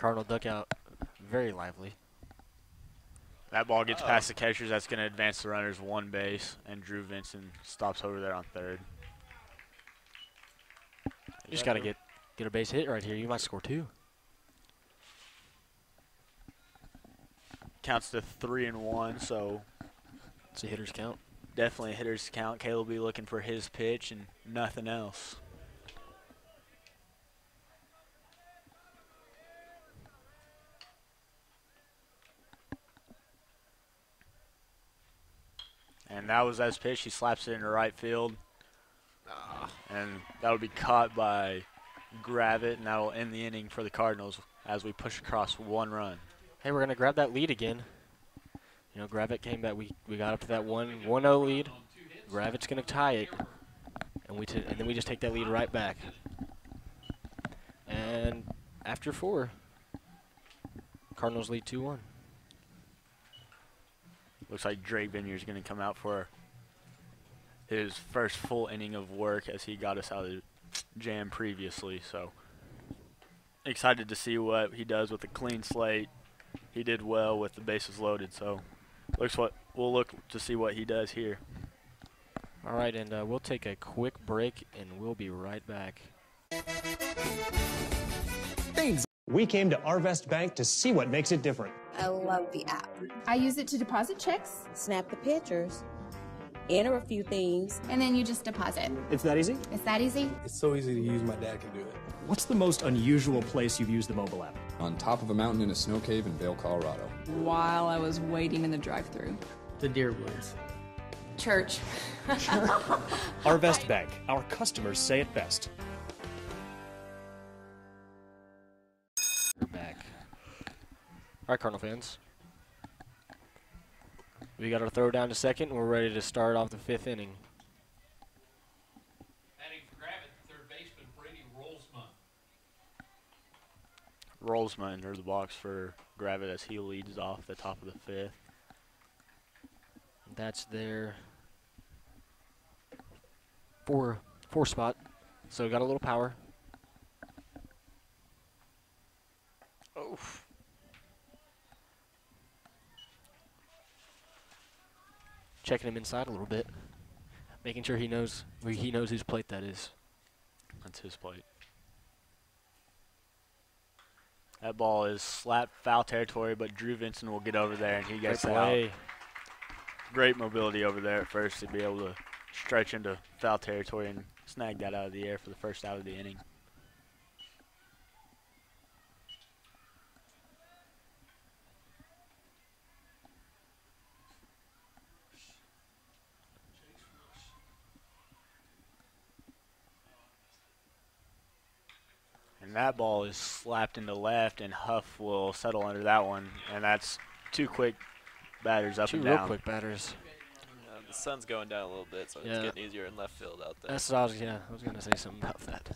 Cardinal duck out very lively. That ball gets past the catchers. That's going to advance the runners one base, and Drew Vincent stops over there on third. You just got to get a base hit right here. You might score 2. Counts to 3-1, so it's a hitter's count. Definitely a hitter's count. Caleb will be looking for his pitch and nothing else. And that was his pitch. He slaps it into right field. And that'll be caught by Gravette, and that'll end the inning for the Cardinals as we push across 1 run. Hey, we're going to grab that lead again. You know, Gravette came back. We got up to that 1-0 lead. Gravette's going to tie it. And then we just take that lead right back. And after 4, Cardinals lead 2-1. Looks like Drake Vineyard's going to come out for his first full inning of work as he got us out of the jam previously. So excited to see what he does with a clean slate. He did well with the bases loaded, so we'll look to see what he does here. All right, and we'll take a quick break, and we'll be right back. We came to Arvest Bank to see what makes it different. I love the app. I use it to deposit checks, snap the pictures, enter a few things, and then you just deposit. It's that easy? It's that easy? It's so easy to use, my dad can do it. What's the most unusual place you've used the mobile app? On top of a mountain in a snow cave in Vail, Colorado. While I was waiting in the drive-thru. The deer woods. Church. Arvest Bank. Our customers say it best. We're back. All right, Cardinal fans. We got our throw down to second, and we're ready to start off the 5th inning. Batting for Gravette, third baseman Brady Rolsman. Rolsman under the box for Gravette as he leads off the top of the 5th. That's their 4 spot. So got a little power. Oh. Checking him inside a little bit, making sure he knows whose plate that is. That's his plate. That ball is slapped foul territory, but Drew Vincent will get over there and he gets out. Great mobility over there at first to be able to stretch into foul territory and snag that out of the air for the first out of the inning. And that ball is slapped into left, and Huff will settle under that one. And that's 2 quick batters up and down. 2 real quick batters. The sun's going down a little bit, so it's getting easier in left field out there. That's what I was going to say something about that.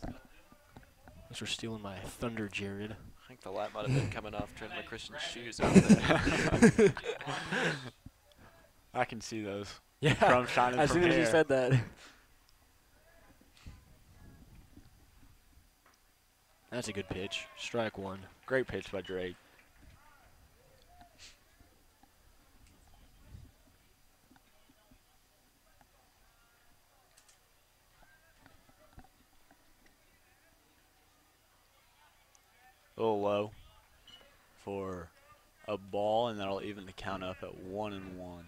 Thanks for stealing my thunder, Jared. I think the light might have been coming off Trent McChristian's shoes out there. I can see those. Yeah, from shining as from soon as here. you said that. That's a good pitch. Strike 1. Great pitch by Drake. A little low for a ball, and that'll even the count up at 1-1.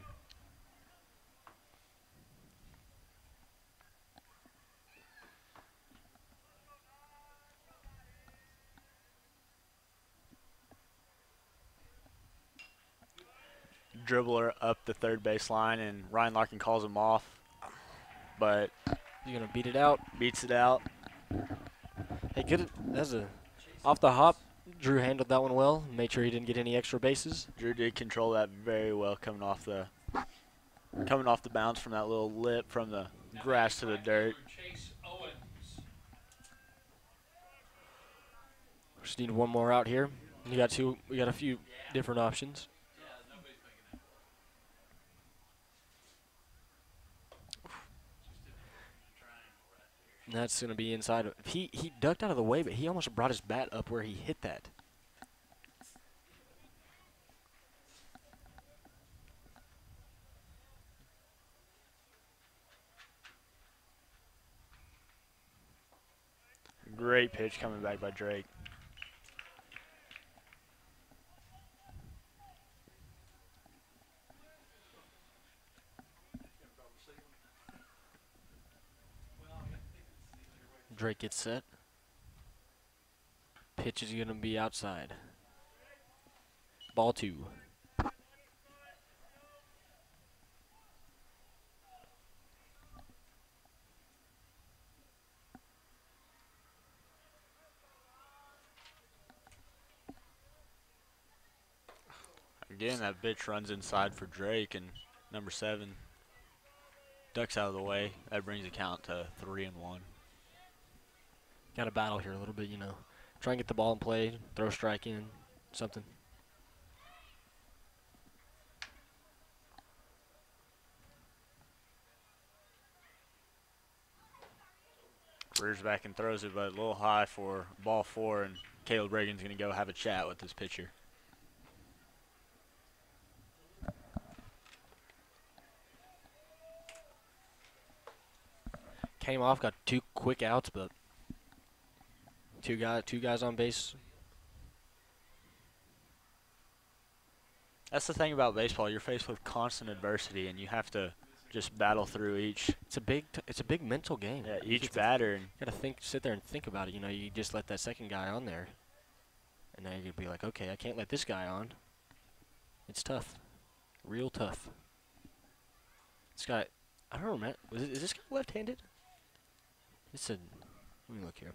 Dribbler up the third base line, and Ryan Larkin calls him off, but you're gonna beat it out. Beats it out. Hey, good. That's a off the hop. Drew handled that one well. Made sure he didn't get any extra bases. Drew did control that very well, coming off the bounce from that little lip from the grass to the dirt. Just need one more out here. We got a few different options. And that's going to be inside. He ducked out of the way, but he almost brought his bat up where he hit that. Great pitch coming back by Drake. Drake gets set. Pitch is going to be outside. Ball 2. Again, that bitch runs inside for Drake, and number 7 ducks out of the way. That brings the count to 3-1. Got to battle here a little bit, you know. Try and get the ball in play, throw a strike in, something. Rears back and throws it, but a little high for ball 4, and Caleb Reagan's going to go have a chat with this pitcher. Came off, got 2 quick outs, but two guys on base. That's the thing about baseball. You're faced with constant adversity, and you have to just battle through each. It's a big mental game. Yeah, each batter. And you gotta sit there and think about it. You know, you just let that second guy on there, and now you're gonna be like, okay, I can't let this guy on. It's tough, real tough. This guy, I don't know, man. Is this guy left-handed? Let me look here.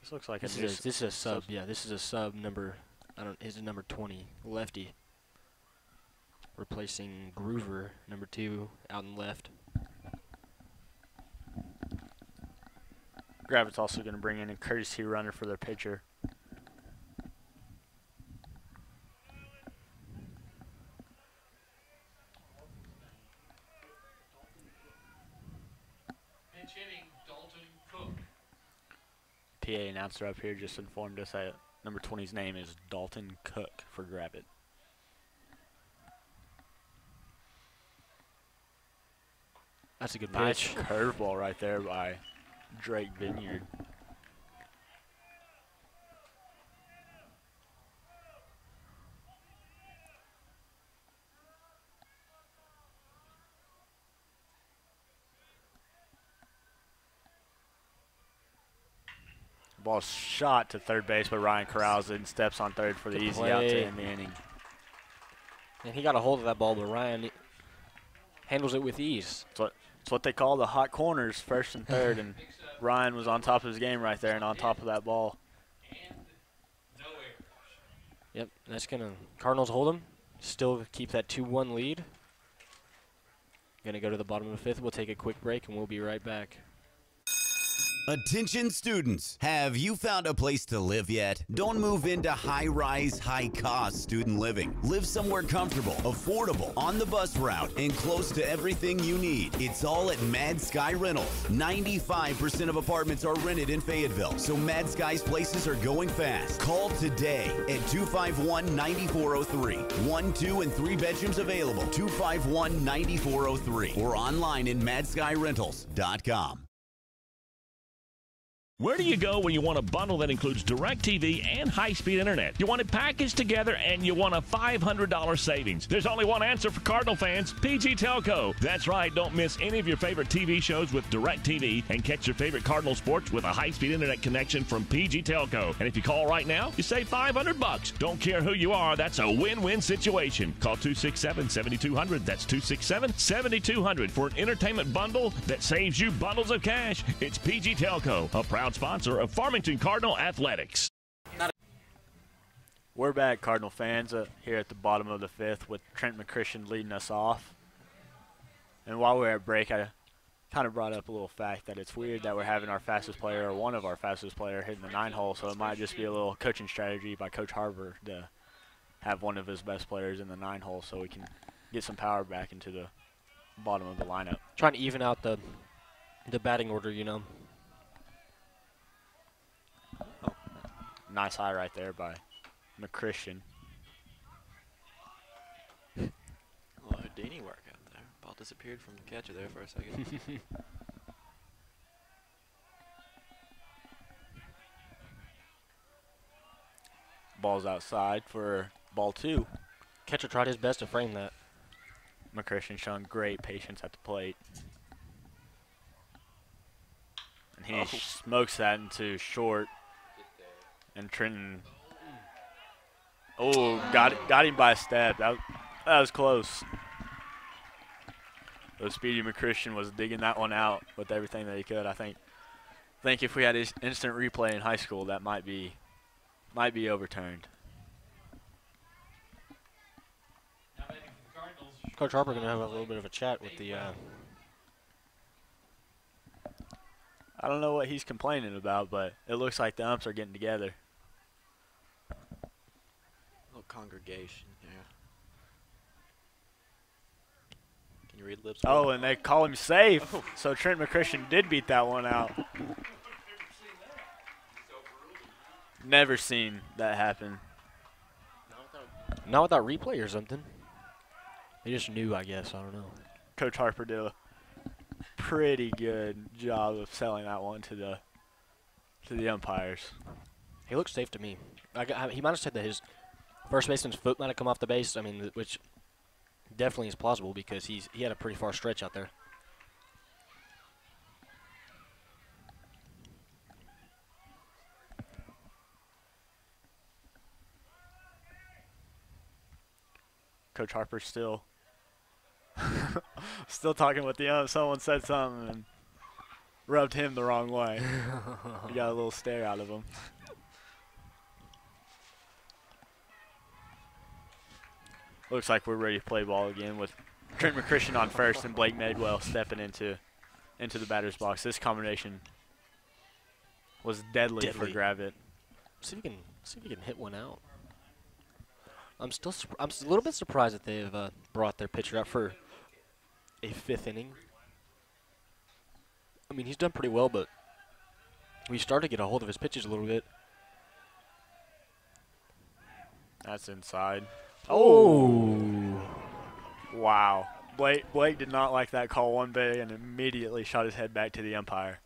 This looks like this is a sub. Yeah, this is a sub number. His number 20, lefty. Replacing Groover, number 2, out and left. Gravette's also going to bring in a courtesy runner for their pitcher. Pinch hitting, Dalton Cook. PA announcer up here just informed us that number 20's name is Dalton Cook for Gravette. That's a good nice pitch. Curveball right there by Drake Vineyard. Ball shot to third base, but Ryan corrals it and steps on third for the easy out to end the inning. And he got a hold of that ball, but Ryan handles it with ease. It's what they call the hot corners, first and third, and Ryan was on top of his game right there and on top of that ball. Yep, that's gonna Cardinals hold him, still keep that 2-1 lead. Gonna go to the bottom of the 5th. We'll take a quick break and we'll be right back. Attention students, have you found a place to live yet? Don't move into high-rise, high-cost student living. Live somewhere comfortable, affordable, on the bus route, and close to everything you need. It's all at Mad Sky Rentals. 95% of apartments are rented in Fayetteville, so Mad Sky's places are going fast. Call today at 251-9403. 1, 2, and 3 bedrooms available. 251-9403 or online at madskyrentals.com. Where do you go when you want a bundle that includes DirecTV and high-speed internet? You want it packaged together and you want a $500 savings. There's only one answer for Cardinal fans, PG Telco. That's right, don't miss any of your favorite TV shows with DirecTV and catch your favorite Cardinal sports with a high-speed internet connection from PG Telco. And if you call right now, you save $500. Don't care who you are, that's a win-win situation. Call 267-7200. That's 267-7200 for an entertainment bundle that saves you bundles of cash. It's PG Telco, a proud sponsor of Farmington Cardinal Athletics. We're back, Cardinal fans, here at the bottom of the 5th with Trent McChristian leading us off. And while we were at break, I kind of brought up a little fact that it's weird that we're having our fastest player, or one of our fastest player, hitting the 9-hole, so it might just be a little coaching strategy by Coach Harper to have one of his best players in the 9-hole so we can get some power back into the bottom of the lineup. Trying to even out the batting order, you know. Nice eye right there by McChristian. Oh, Houdini work out there. Ball disappeared from the catcher there for a second. Ball's outside for ball 2. Catcher tried his best to frame that. McChristian showing great patience at the plate. And he smokes that into short. And Trenton, got him by a step. That was close. So Speedy McChristian was digging that one out with everything that he could. I think if we had his instant replay in high school, that might be overturned. Coach Harper going to have a little bit of a chat with the. I don't know what he's complaining about, but it looks like the umps are getting together. Little congregation, yeah. Can you read lips? Oh, and they call him safe. Oh. So Trent McChristian did beat that one out. Never seen that happen. Not without replay or something. They just knew, I guess. I don't know. Coach Harper did a pretty good job of selling that one to the umpires. He looks safe to me. He might have said that his first baseman's foot might have come off the base. I mean, which definitely is plausible because he had a pretty far stretch out there. Coach Harper still talking with the ump. Someone said something and rubbed him the wrong way. He got a little stare out of him. Looks like we're ready to play ball again with Trent McChristian on first and Blake Madewell stepping into the batter's box. This combination was deadly. For Gravette. See if he can hit one out. I'm a little bit surprised that they've brought their pitcher out for a 5th inning. I mean, he's done pretty well, but we started to get a hold of his pitches a little bit. That's inside. Oh! Wow. Blake did not like that call one bit and immediately shot his head back to the umpire.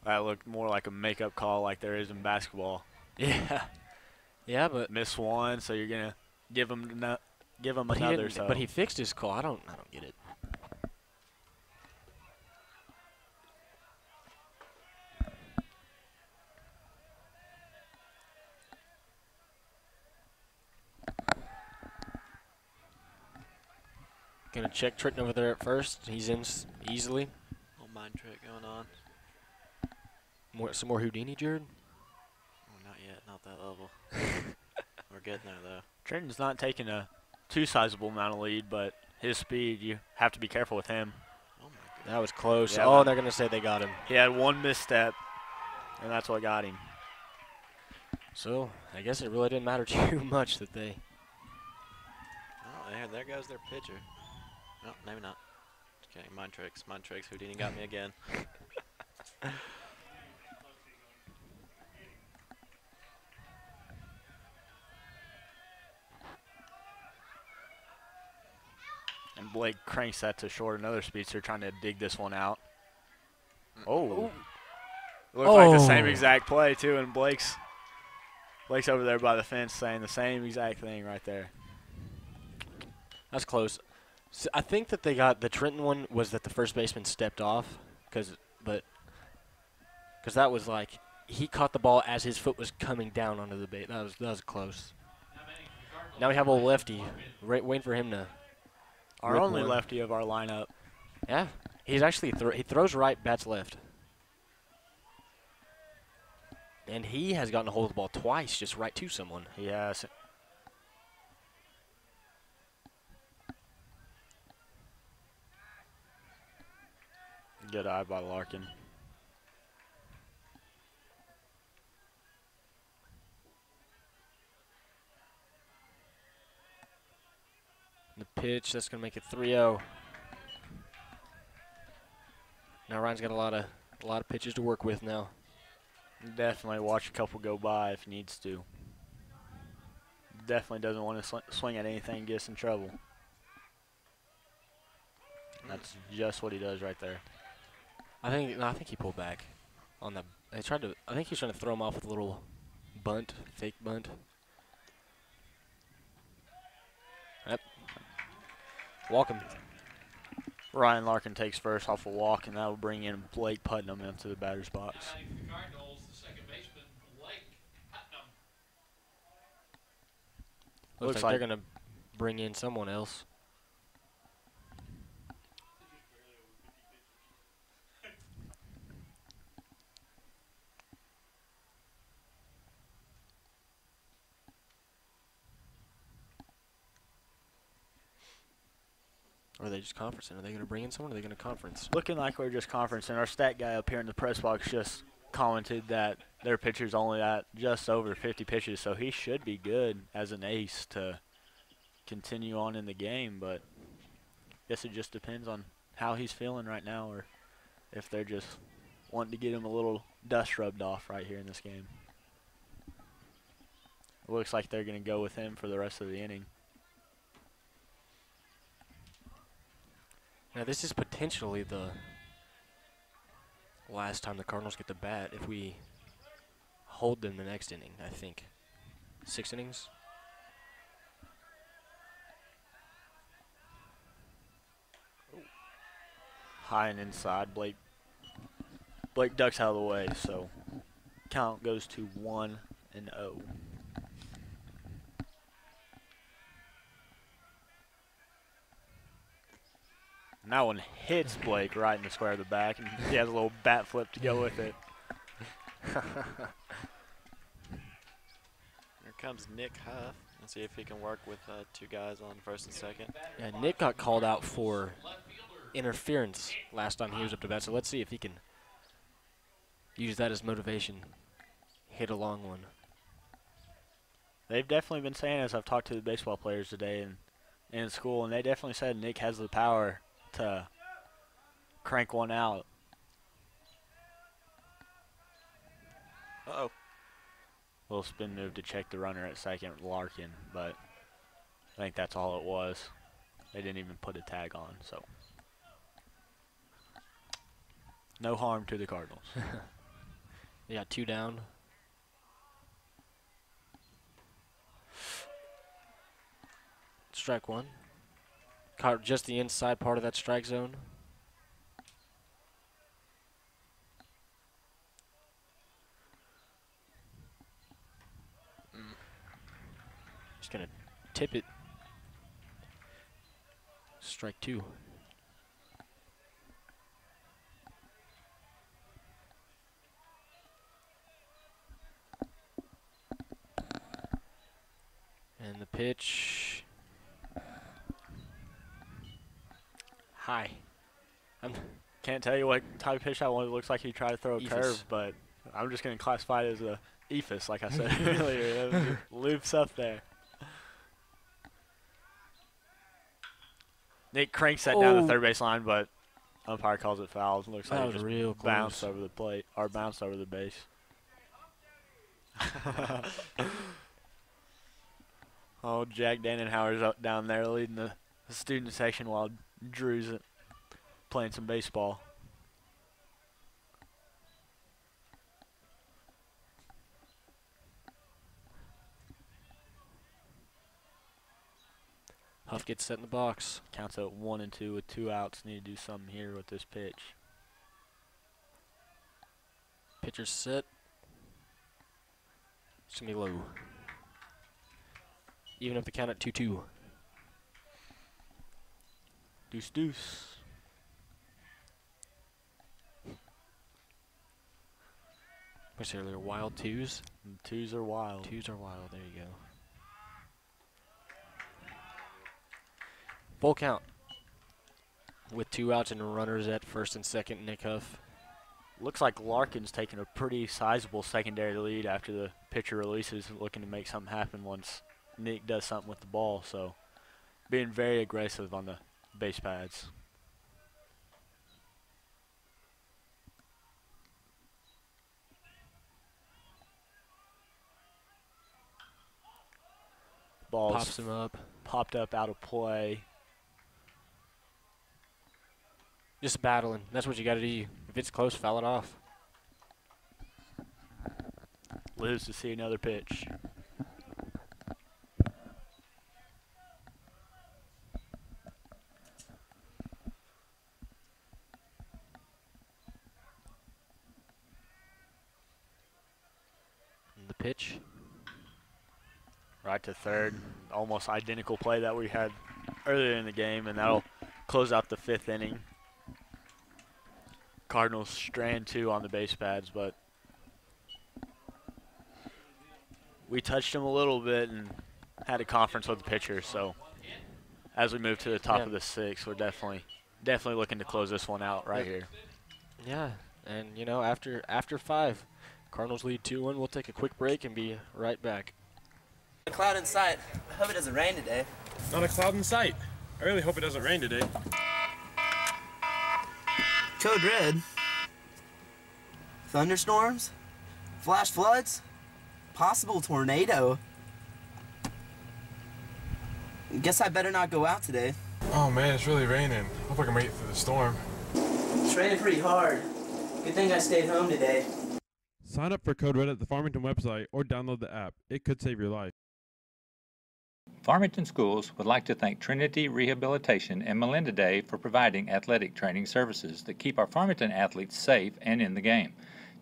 That looked more like a makeup call like there is in basketball. Yeah. Yeah, but miss one, so you're going to give him another. But he fixed his call. I don't get it. Gonna check Trenton over there at first. He's in easily. Little mind trick going on. Some more Houdini, Jared? Oh, not yet. Not that level. We're getting there, though. Trenton's not taking a too sizable amount of lead, but his speed, you have to be careful with him. Oh, my God. That was close. Yeah, oh, they're going to say they got him. He had one misstep, and that's what got him. So, I guess it really didn't matter too much that they... Oh, there goes their pitcher. No, maybe not. Okay, mind tricks. Houdini got me again. And Blake cranks that to short. Another speedster trying to dig this one out. Oh. Looked like the same exact play, too, and Blake's over there by the fence saying the same exact thing right there. That's close. So I think that they got the Trenton one was that the first baseman stepped off, because that was like he caught the ball as his foot was coming down onto the bait. That was close. Now we have old lefty waiting for him to. Our only lefty of our lineup. Yeah, he's actually he throws right, bats left, and he has gotten a hold of the ball twice, just right to someone. He has. Good eye by Larkin. The pitch, that's going to make it 3-0. Now Ryan's got a lot of pitches to work with now. Definitely watch a couple go by if he needs to. Definitely doesn't want to swing at anything and get us in trouble. That's just what he does right there. I think he pulled back. on the. They tried to. I think he's trying to throw him off with a little bunt, fake bunt. Yep. Walk him. Ryan Larkin takes first off a walk, and that will bring in Blake Putnam into the batter's box. The Cardinals, the second baseman, Blake Putnam. Looks like they're going to bring in someone else. Or are they just conferencing? Are they going to bring in someone, or are they going to conference? Looking like we're just conferencing. Our stat guy up here in the press box just commented that their pitcher's only at just over 50 pitches, so he should be good as an ace to continue on in the game, but I guess it just depends on how he's feeling right now, or if they're just wanting to get him a little dust rubbed off right here in this game. It looks like they're going to go with him for the rest of the inning. Now, this is potentially the last time the Cardinals get the bat if we hold them the next inning, I think. 6 innings? High and inside. Blake ducks out of the way, so count goes to 1-0. And that one hits Blake right in the square of the back, and he has a little bat flip to go with it. Here comes Nick Huff. Let's see if he can work with 2 guys on first and second. Yeah, Nick got called out for interference last time he was up to bat, so let's see if he can use that as motivation. Hit a long one. They've definitely been saying, as I've talked to the baseball players today and in school, and they definitely said Nick has the power to crank one out. Uh-oh. Little spin move to check the runner at second, Larkin, but I think that's all it was. They didn't even put a tag on, so no harm to the Cardinals. They got 2 down. Strike 1. Caught just the inside part of that strike zone. Just gonna tip it. Strike 2. And the pitch. High. Can't tell you what type of pitch that one. It looks like he tried to throw a Ephus. curve, but I'm just going to classify it as a ephus, like I said earlier. It loops up there. Nick cranks that down the third base line, but umpire calls it foul. It looks like That it was just real bounced close. over the plate, or bounced over the base. Oh, Jack Dannenhauer's up down there leading the student section while Drew's playing some baseball. Huff gets set in the box. Counts at 1-2 with 2 outs. Need to do something here with this pitch. Pitcher's set. It's going to be low. Even up the count at 2-2. Deuce, deuce. What's the earlier? Wild 2s? And 2s are wild. 2s are wild. There you go. Full count. With 2 outs and runners at first and second, Nick Huff. Looks like Larkin's taking a pretty sizable secondary lead after the pitcher releases, looking to make something happen once Nick does something with the ball. So being very aggressive on the base pads. Ball's Pops him up. Popped up out of play. Just battling. That's what you got to do. If it's close, foul it off. lives to see another pitch. And the pitch. Right to third. Almost identical play that we had earlier in the game, and that'll close out the 5th inning. Cardinals strand 2 on the base pads, but we touched them a little bit and had a conference with the pitcher. So as we move to the top of the 6th, we're definitely looking to close this one out right here. Yeah, and you know, after 5, Cardinals lead 2-1. We'll take a quick break and be right back. A cloud in sight. I hope it doesn't rain today. Not a cloud in sight. I really hope it doesn't rain today. Code red. Thunderstorms? Flash floods? Possible tornado? Guess I better not go out today. Oh man, it's really raining. Hope I can make it through the storm. It's raining pretty hard. Good thing I stayed home today. Sign up for Code Red at the Farmington website or download the app. It could save your life. Farmington Schools would like to thank Trinity Rehabilitation and Melinda Day for providing athletic training services that keep our Farmington athletes safe and in the game.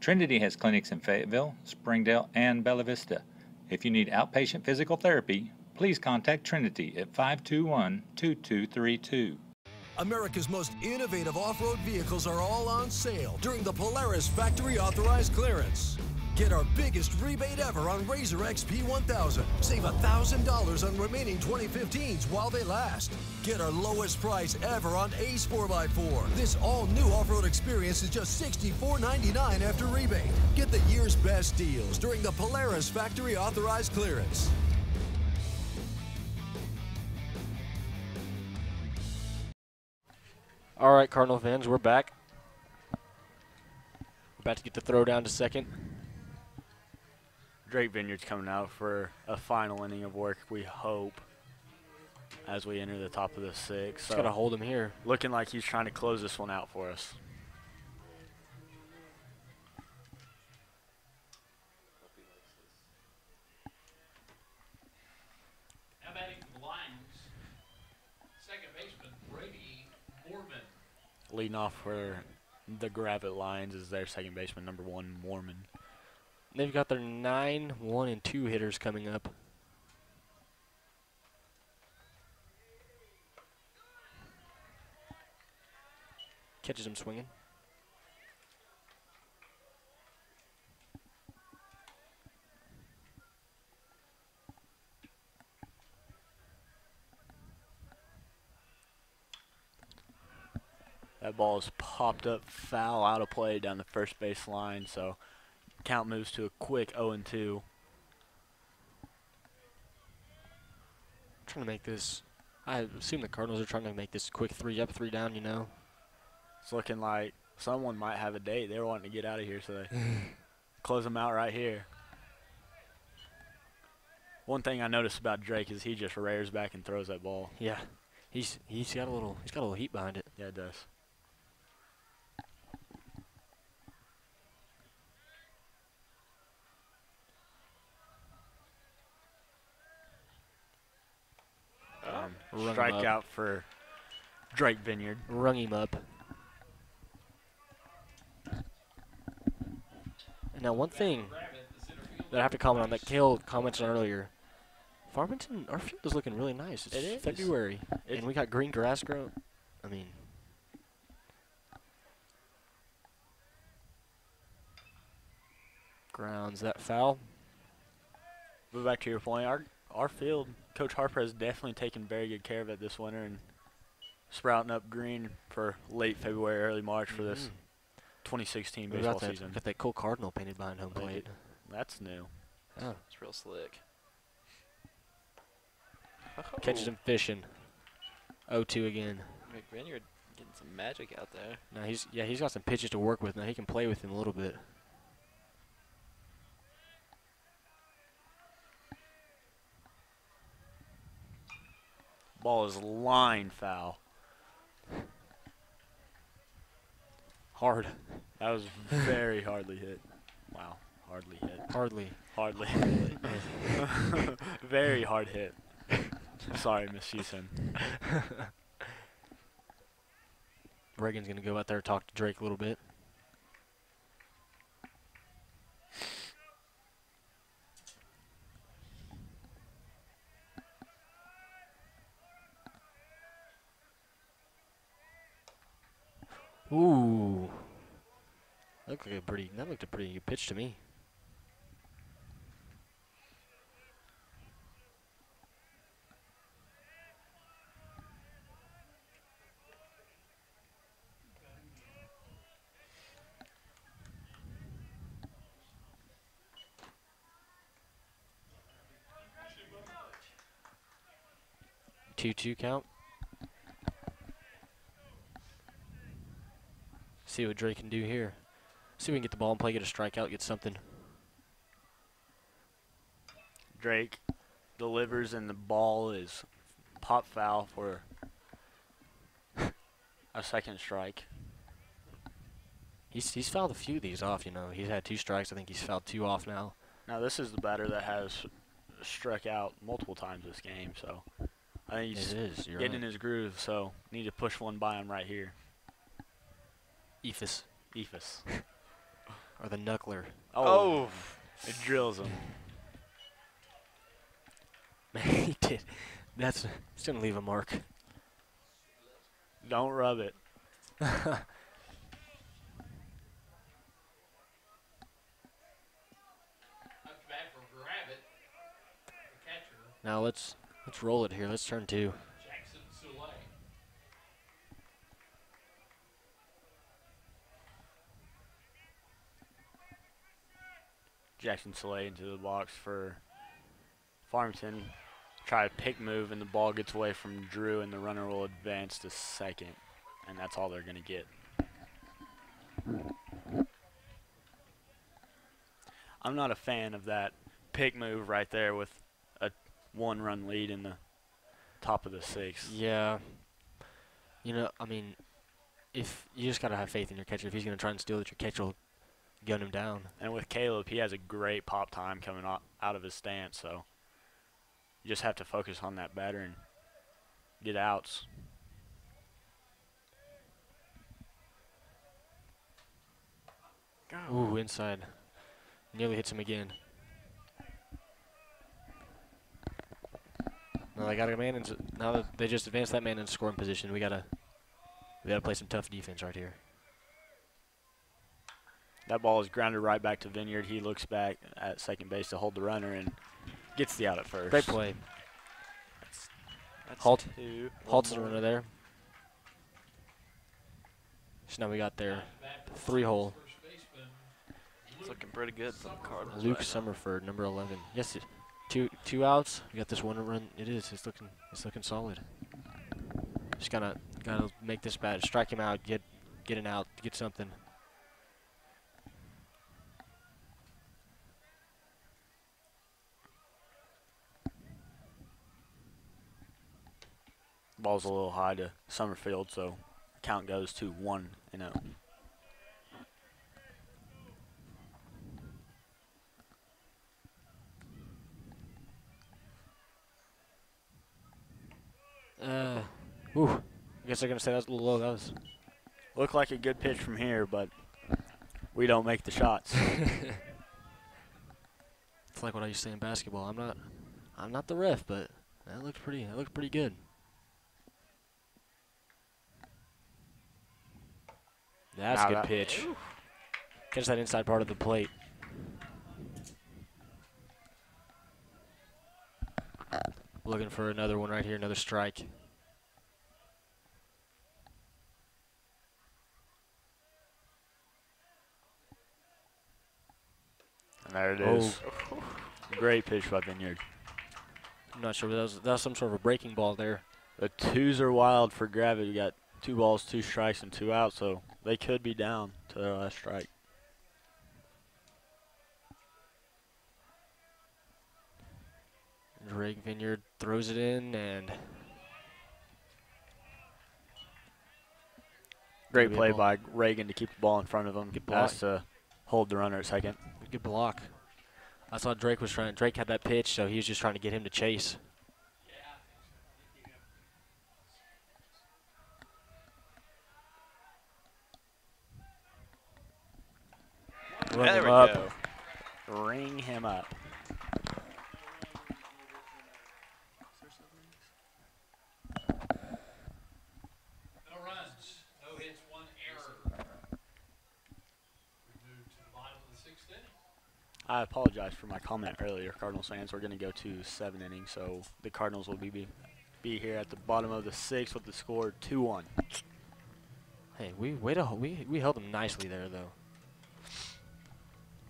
Trinity has clinics in Fayetteville, Springdale, and Bella Vista. If you need outpatient physical therapy, please contact Trinity at 521-2232. America's most innovative off-road vehicles are all on sale during the Polaris Factory Authorized Clearance. Get our biggest rebate ever on Razor XP 1000. Save $1,000 on remaining 2015s while they last. Get our lowest price ever on Ace 4x4. This all-new off-road experience is just $64.99 after rebate. Get the year's best deals during the Polaris Factory Authorized Clearance. All right, Cardinal fans, we're back. We're about to get the throw down to second. Drake Vineyard's coming out for a final inning of work, we hope, as we enter the top of the 6th. Just got to hold him here. Looking like he's trying to close this one out for us. Now batting for the Lions, second baseman Brady Mormon. Leading off for the Gravette Lions is their second baseman, number 1, Mormon. They've got their 9, 1, and 2 hitters coming up. Catches him swinging. That ball is popped up foul out of play down the first base line, so count moves to a quick 0-2. Trying to make this, I assume the Cardinals are trying to make this quick 3 up, 3 down, you know. It's looking like someone might have a date. They're wanting to get out of here, so they close them out right here. One thing I noticed about Drake is he just rears back and throws that ball. Yeah, he's got a little heat behind it. Yeah, it does. Strikeout for Drake Vineyard. Rung him up. And now one thing that I have to comment on that Kale commented on earlier. Farmington, our field is looking really nice. It's February, and we got green grass growing. I mean, grounds that foul. Move back to your point. Our field, Coach Harper has definitely taken very good care of it this winter and sprouting up green for late February, early March for this 2016 baseball season. Got that cool cardinal painted behind home plate. That's new. Oh. It's real slick. Catches him fishing. 0-2 again. McVinyard getting some magic out there. Now he's got some pitches to work with. Now he can play with him a little bit. Ball is line foul. Hard. That was very hardly hit. Wow, hardly hit. Hardly. Hardly. Very hard hit. Sorry, Miss Houston. Reagan's going to go out there and talk to Drake a little bit. Ooh. That looked a pretty good pitch to me. Two count. See what Drake can do here. See if we can get the ball in play, get a strikeout, get something. Drake delivers, and the ball is pop foul for a second strike. He's fouled a few of these off, you know. He's had 2 strikes. I think he's fouled 2 off now. Now, this is the batter that has struck out multiple times this game, so I think he's getting in his groove, so need to push one by him right here. Ephus. Or the knuckler. Oh. It drills him. Man, he did. It's going to leave a mark. Don't rub it. That's bad for Gravette, the catcher. Now let's roll it here. Let's turn 2. Jackson Soule. Jackson Soule into the box for Farmington. Try a pick move, and the ball gets away from Drew, and the runner will advance to second, and that's all they're going to get. I'm not a fan of that pick move right there with a 1-run lead in the top of the 6th. Yeah. You know, I mean, if you just got to have faith in your catcher. If he's going to try and steal it, your catcher will gun him down. And with Caleb, he has a great pop time coming out of his stance, so you just have to focus on that batter and get outs. Ooh, inside. Nearly hits him again. Now they got a man now that they just advanced that man in scoring position. We gotta play some tough defense right here. That ball is grounded right back to Vineyard. He looks back at second base to hold the runner and gets the out at first. Great play. That's Halts two. the runner there. So now we got their 3-hole. It's looking pretty good for the Cardinals. Luke right Summerford, number 11. Yes, two outs. We got this one run. It is. It's looking solid. Just gotta make this bat. Strike him out. Get an out. Get something. Ball's a little high to Summerfield, so count goes to 1-0. I guess they're gonna say that was a little low. That was looked like a good pitch from here, but we don't make the shots. It's like what I used to say in basketball. I'm not the ref, but that looked pretty good. That's a good pitch. Catch that inside part of the plate. Looking for another one right here, another strike. And there it is. Great pitch by Vineyard. I'm not sure, but that was some sort of a breaking ball there. The 2s are wild for Gravette. We got 2 balls, 2 strikes, and 2 outs, so they could be down to their last strike. Drake Vineyard throws it in, and great play by Reagan to keep the ball in front of him. Good Pass to hold the runner at second. Good block. I saw Drake was trying. Drake had that pitch, so he was just trying to get him to chase. Run There him we up. go. Ring him up. No runs, no hits, 1 error. We move to the bottom of the 6th inning. I apologize for my comment earlier, Cardinals fans. We're going to go to 7 innings, so the Cardinals will be here at the bottom of the 6th with the score 2-1. Hey, we held them nicely there though.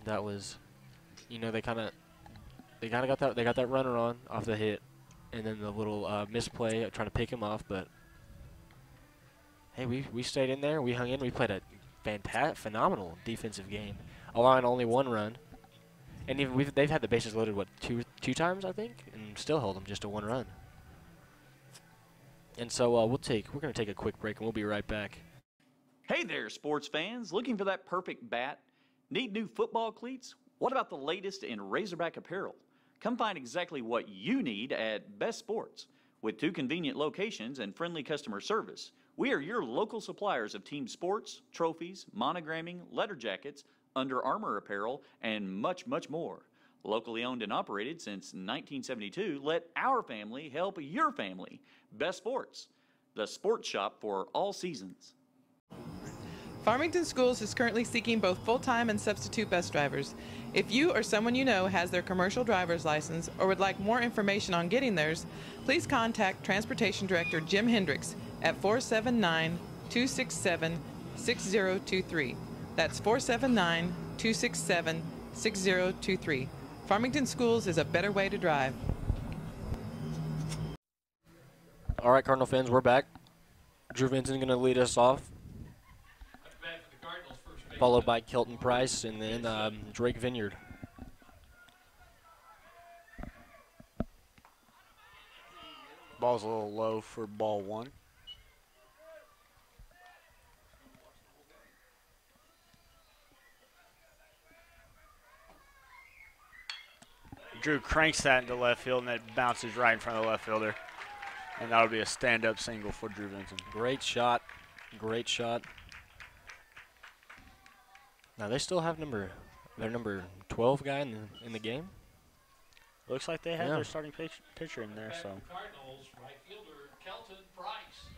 That was, you know, they got that runner on off the hit, and then the little misplay trying to pick him off. But hey, we stayed in there. We hung in. We played a phenomenal defensive game, allowing only 1 run. And even they've had the bases loaded what two times I think, and still held them just to 1 run. And so we're gonna take a quick break, and we'll be right back. Hey there, sports fans! Looking for that perfect bat? Need new football cleats? What about the latest in Razorback apparel? Come find exactly what you need at Best Sports. With 2 convenient locations and friendly customer service, we are your local suppliers of team sports, trophies, monogramming, letter jackets, Under Armour apparel, and much, much more. Locally owned and operated since 1972, let our family help your family. Best Sports, the sports shop for all seasons. Farmington Schools is currently seeking both full-time and substitute bus drivers. If you or someone you know has their commercial driver's license or would like more information on getting theirs, please contact Transportation Director Jim Hendricks at 479-267-6023. That's 479-267-6023. Farmington Schools is a better way to drive. All right, Cardinal fans, we're back. Drew Vincent going to lead us off, followed by Kelton Price and then Drake Vineyard. Ball's a little low for ball 1. Drew cranks that into left field, and it bounces right in front of the left fielder. And that'll be a stand-up single for Drew Vincent. Great shot. Great shot. Now they still have their number 12 guy in the game. Looks like they had their starting pitcher in there. So Cardinals right fielder Kelton Price.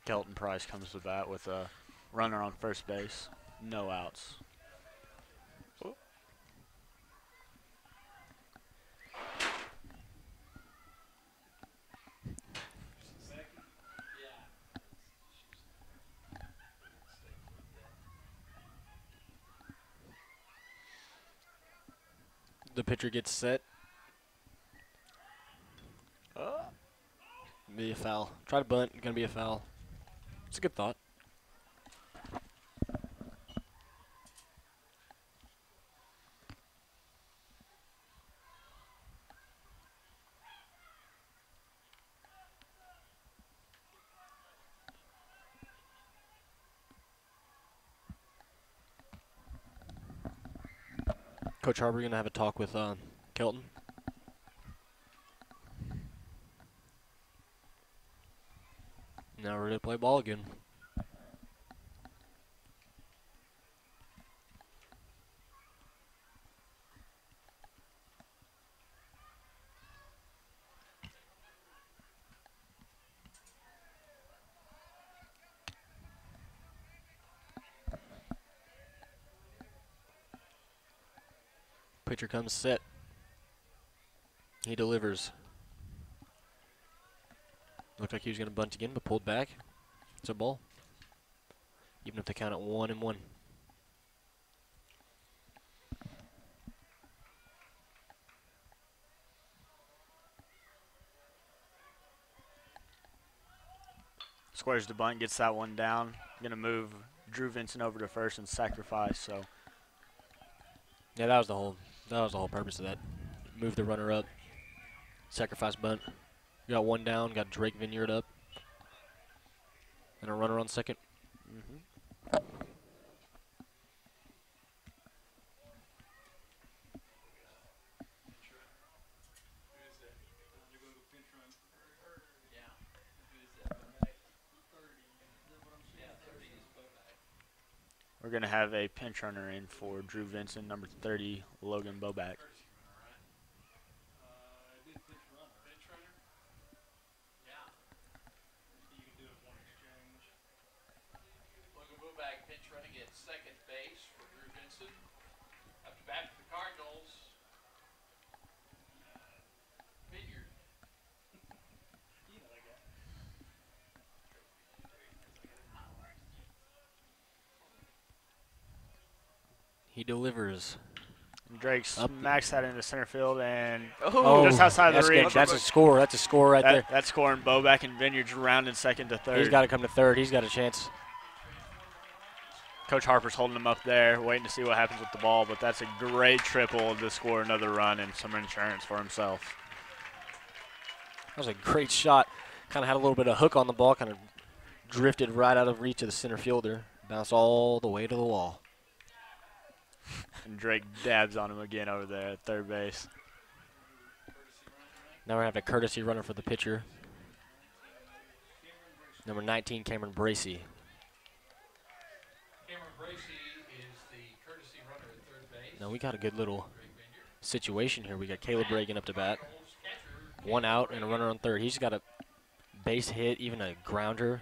Kelton Price comes to bat with a runner on first base, no outs. The pitcher gets set. Be a foul. Try to bunt. Gonna be a foul. It's a good thought. Coach Harbour going to have a talk with Kelton. Now we're ready to play ball again. Pitcher comes set. He delivers. Looked like he was going to bunt again, but pulled back. It's a ball. Even if they count it 1-1. Squares the bunt, gets that one down. Going to move Drew Vincent over to first and sacrifice. So yeah, that was the whole purpose of that. Move the runner up. Sacrifice bunt. You got one down, got Drake Vineyard up. And a runner on second. We're going to have a pinch runner in for Drew Vincent, number 30, Logan Boback. Logan Boback pinch running at second base for Drew Vincent. Up to bat for the Cardinals. Vineyard. You know that guy. He delivers. Drake smacks that into center field and Oh, just outside of the reach. That's a score. That's a score right there. That's scoring Boback and Vineyard's rounding second to third. He's got to come to third. He's got a chance. Coach Harper's holding him up there, waiting to see what happens with the ball, but that's a great triple to score another run and some insurance for himself. That was a great shot. Kind of had a little bit of hook on the ball, kind of drifted right out of reach of the center fielder, bounced all the way to the wall. And Drake dabs on him again over there at third base. Now we're going to have a courtesy runner for the pitcher. Number 19, Cameron Bracey. Cameron Bracey is the courtesy runner at third base. Now we got a good little situation here. We got Caleb Reagan up to bat. One out and a runner on third. He's got a base hit, even a grounder.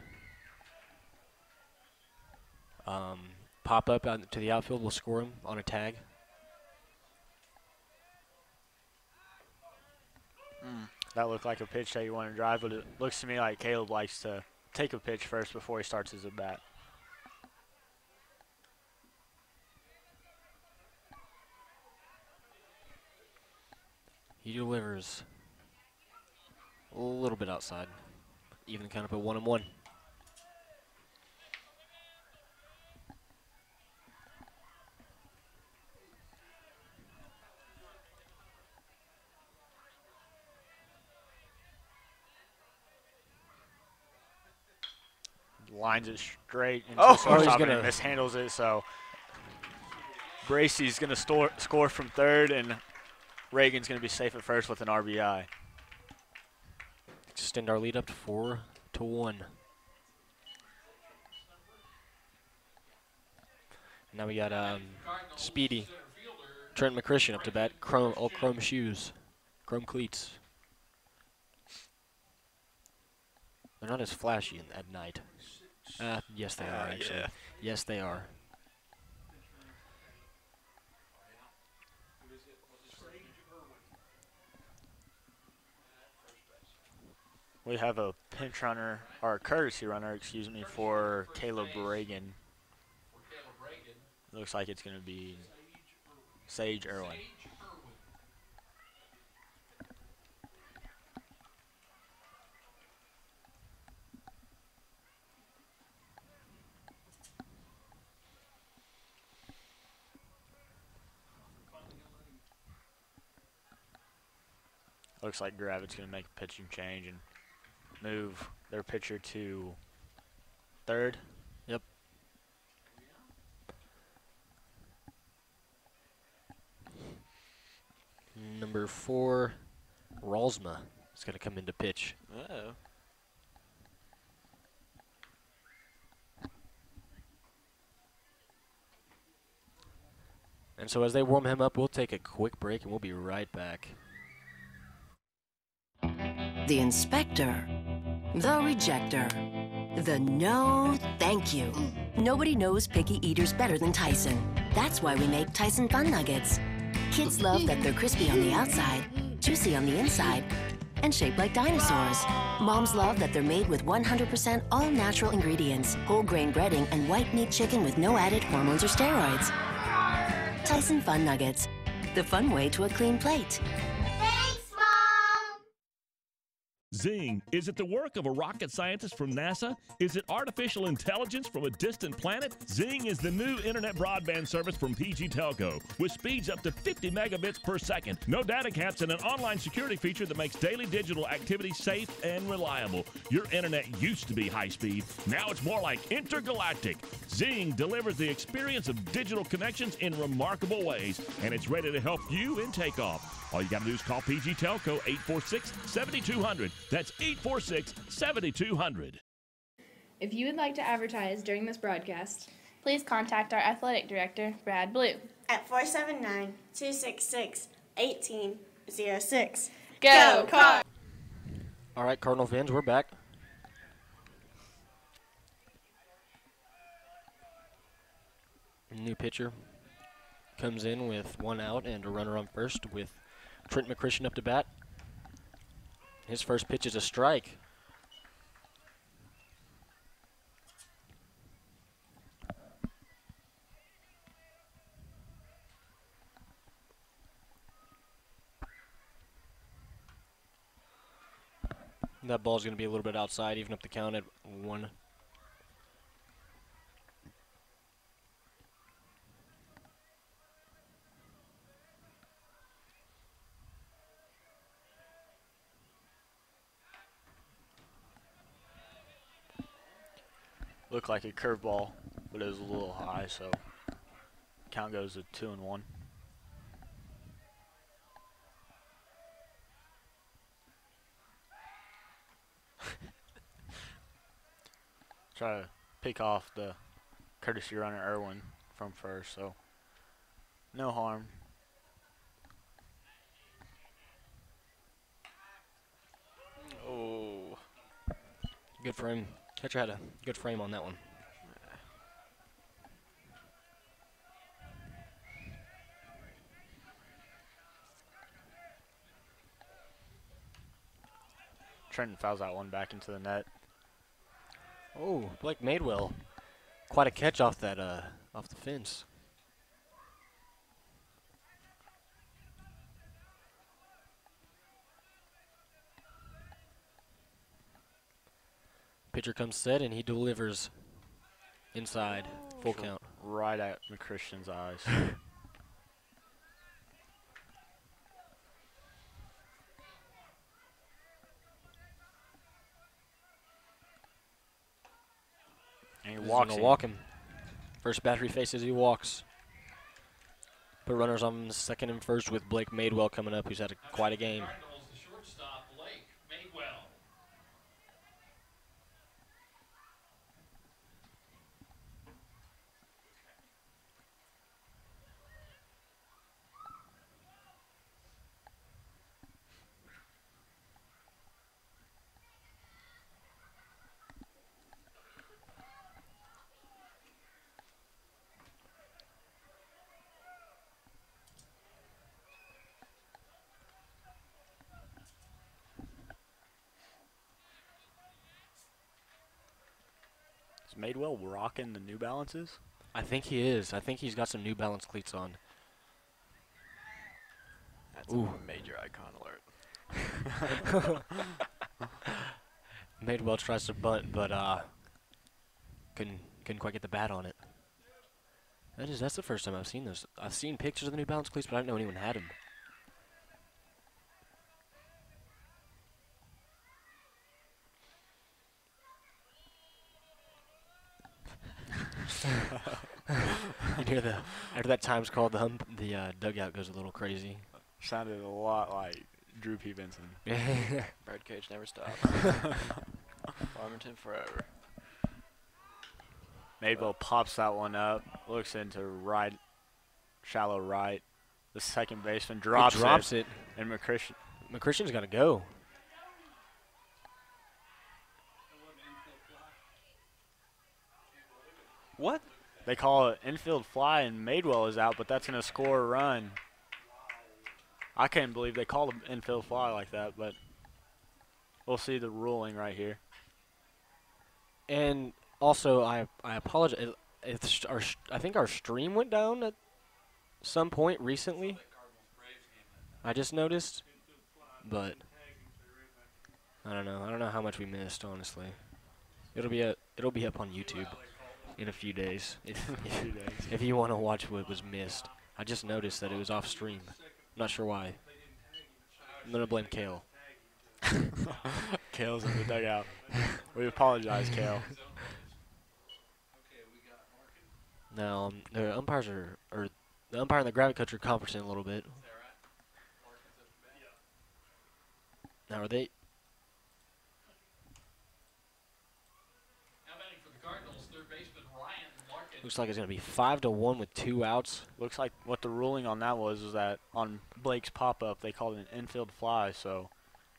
Pop up out to the outfield. We'll score him on a tag. That looked like a pitch that you want to drive, but it looks to me like Caleb likes to take a pitch first before he starts his at-bat. He delivers a little bit outside. Even kind of a 1-1. Lines it straight into Oh, the shortstop he's and gonna mishandles it. So Bracey's going to score from third, and Reagan's going to be safe at first with an RBI. Extend our lead up to 4-1. Now we got Speedy, Trent McChristian up to bat. All chrome shoes, chrome cleats. They're not as flashy at night. Yes, they are, actually. Yeah. Yes, they are. We have a pinch runner, or a courtesy runner, excuse me, for Caleb Reagan. Looks like it's going to be Sage Irwin. Looks like Gravette's going to make a pitching change and move their pitcher to third. Yep. Number 4, Ralsma is going to come into pitch. Uh-oh. And so as they warm him up, we'll take a quick break and we'll be right back. The inspector, the rejecter, the no thank you. Nobody knows picky eaters better than Tyson. That's why we make Tyson Fun Nuggets. Kids love that they're crispy on the outside, juicy on the inside, and shaped like dinosaurs. Moms love that they're made with 100% all-natural ingredients, whole grain breading, and white meat chicken with no added hormones or steroids. Tyson Fun Nuggets, the fun way to a clean plate. Zing. Is it the work of a rocket scientist from NASA? Is it artificial intelligence from a distant planet? Zing is the new internet broadband service from PG Telco with speeds up to 50 megabits per second. No data caps and an online security feature that makes daily digital activity safe and reliable. Your internet used to be high speed. Now it's more like intergalactic. Zing delivers the experience of digital connections in remarkable ways, and it's ready to help you in takeoff. All you got to do is call PG Telco 846-7200. That's 846-7200. If you would like to advertise during this broadcast, please contact our athletic director, Brad Blue, at 479-266-1806. Go, Cards! All right, Cardinal fans, we're back. New pitcher comes in with 1 out and a runner on first with Trent McChristian up to bat. His first pitch is a strike. That ball's going to be a little bit outside, even up the count at 1. Looked like a curveball, but it was a little high, so count goes to 2-1. Try to pick off the courtesy runner Irwin from first, so no harm. Oh. Good frame. Catcher had a good frame on that one. Trenton fouls that one back into the net. Oh, Blake Madewell. Quite a catch off that off the fence. Pitcher comes set and he delivers inside. Full count. Right at McChristian's eyes. And he walks gonna walk him. First battery faces he walks. Put runners on second and first with Blake Madewell coming up, who's had quite a game. Cardinals, the shortstop, Blake Madewell. Is Madewell rocking the New Balances? I think he is. I think he's got some New Balance cleats on. That's Ooh. a major icon alert. Madewell tries to bunt, but couldn't quite get the bat on it. That's the first time I've seen this. I've seen pictures of the New Balance cleats, but I didn't know anyone had them. You hear after that time's called, the dugout goes a little crazy. Sounded a lot like Drew P. Benson. Birdcage never stops. Farmington forever. Madewell pops that one up, looks into right, shallow right. The second baseman drops it. And McChristian's got to go. What? They call it infield fly, and Madewell is out, but that's going to score a run. I can't believe they called an infield fly like that, but we'll see the ruling right here. And also, I apologize. I think our stream went down at some point recently. I just noticed, but I don't know. I don't know how much we missed, honestly. It'll be up on YouTube in a few days if you want to watch what was missed. I just noticed that it was off stream. I'm not sure why. I'm gonna blame Kale. Kale's in the dugout. We apologize, Kale. Now the umpires or the umpire and the Gravette coach are conferencing a little bit. Now are they? Now batting for the Cardinals, third baseman Ryan Larkin. Looks like it's going to be 5-1 with 2 outs. Looks like what the ruling on that was that on Blake's pop-up, they called it an infield fly. So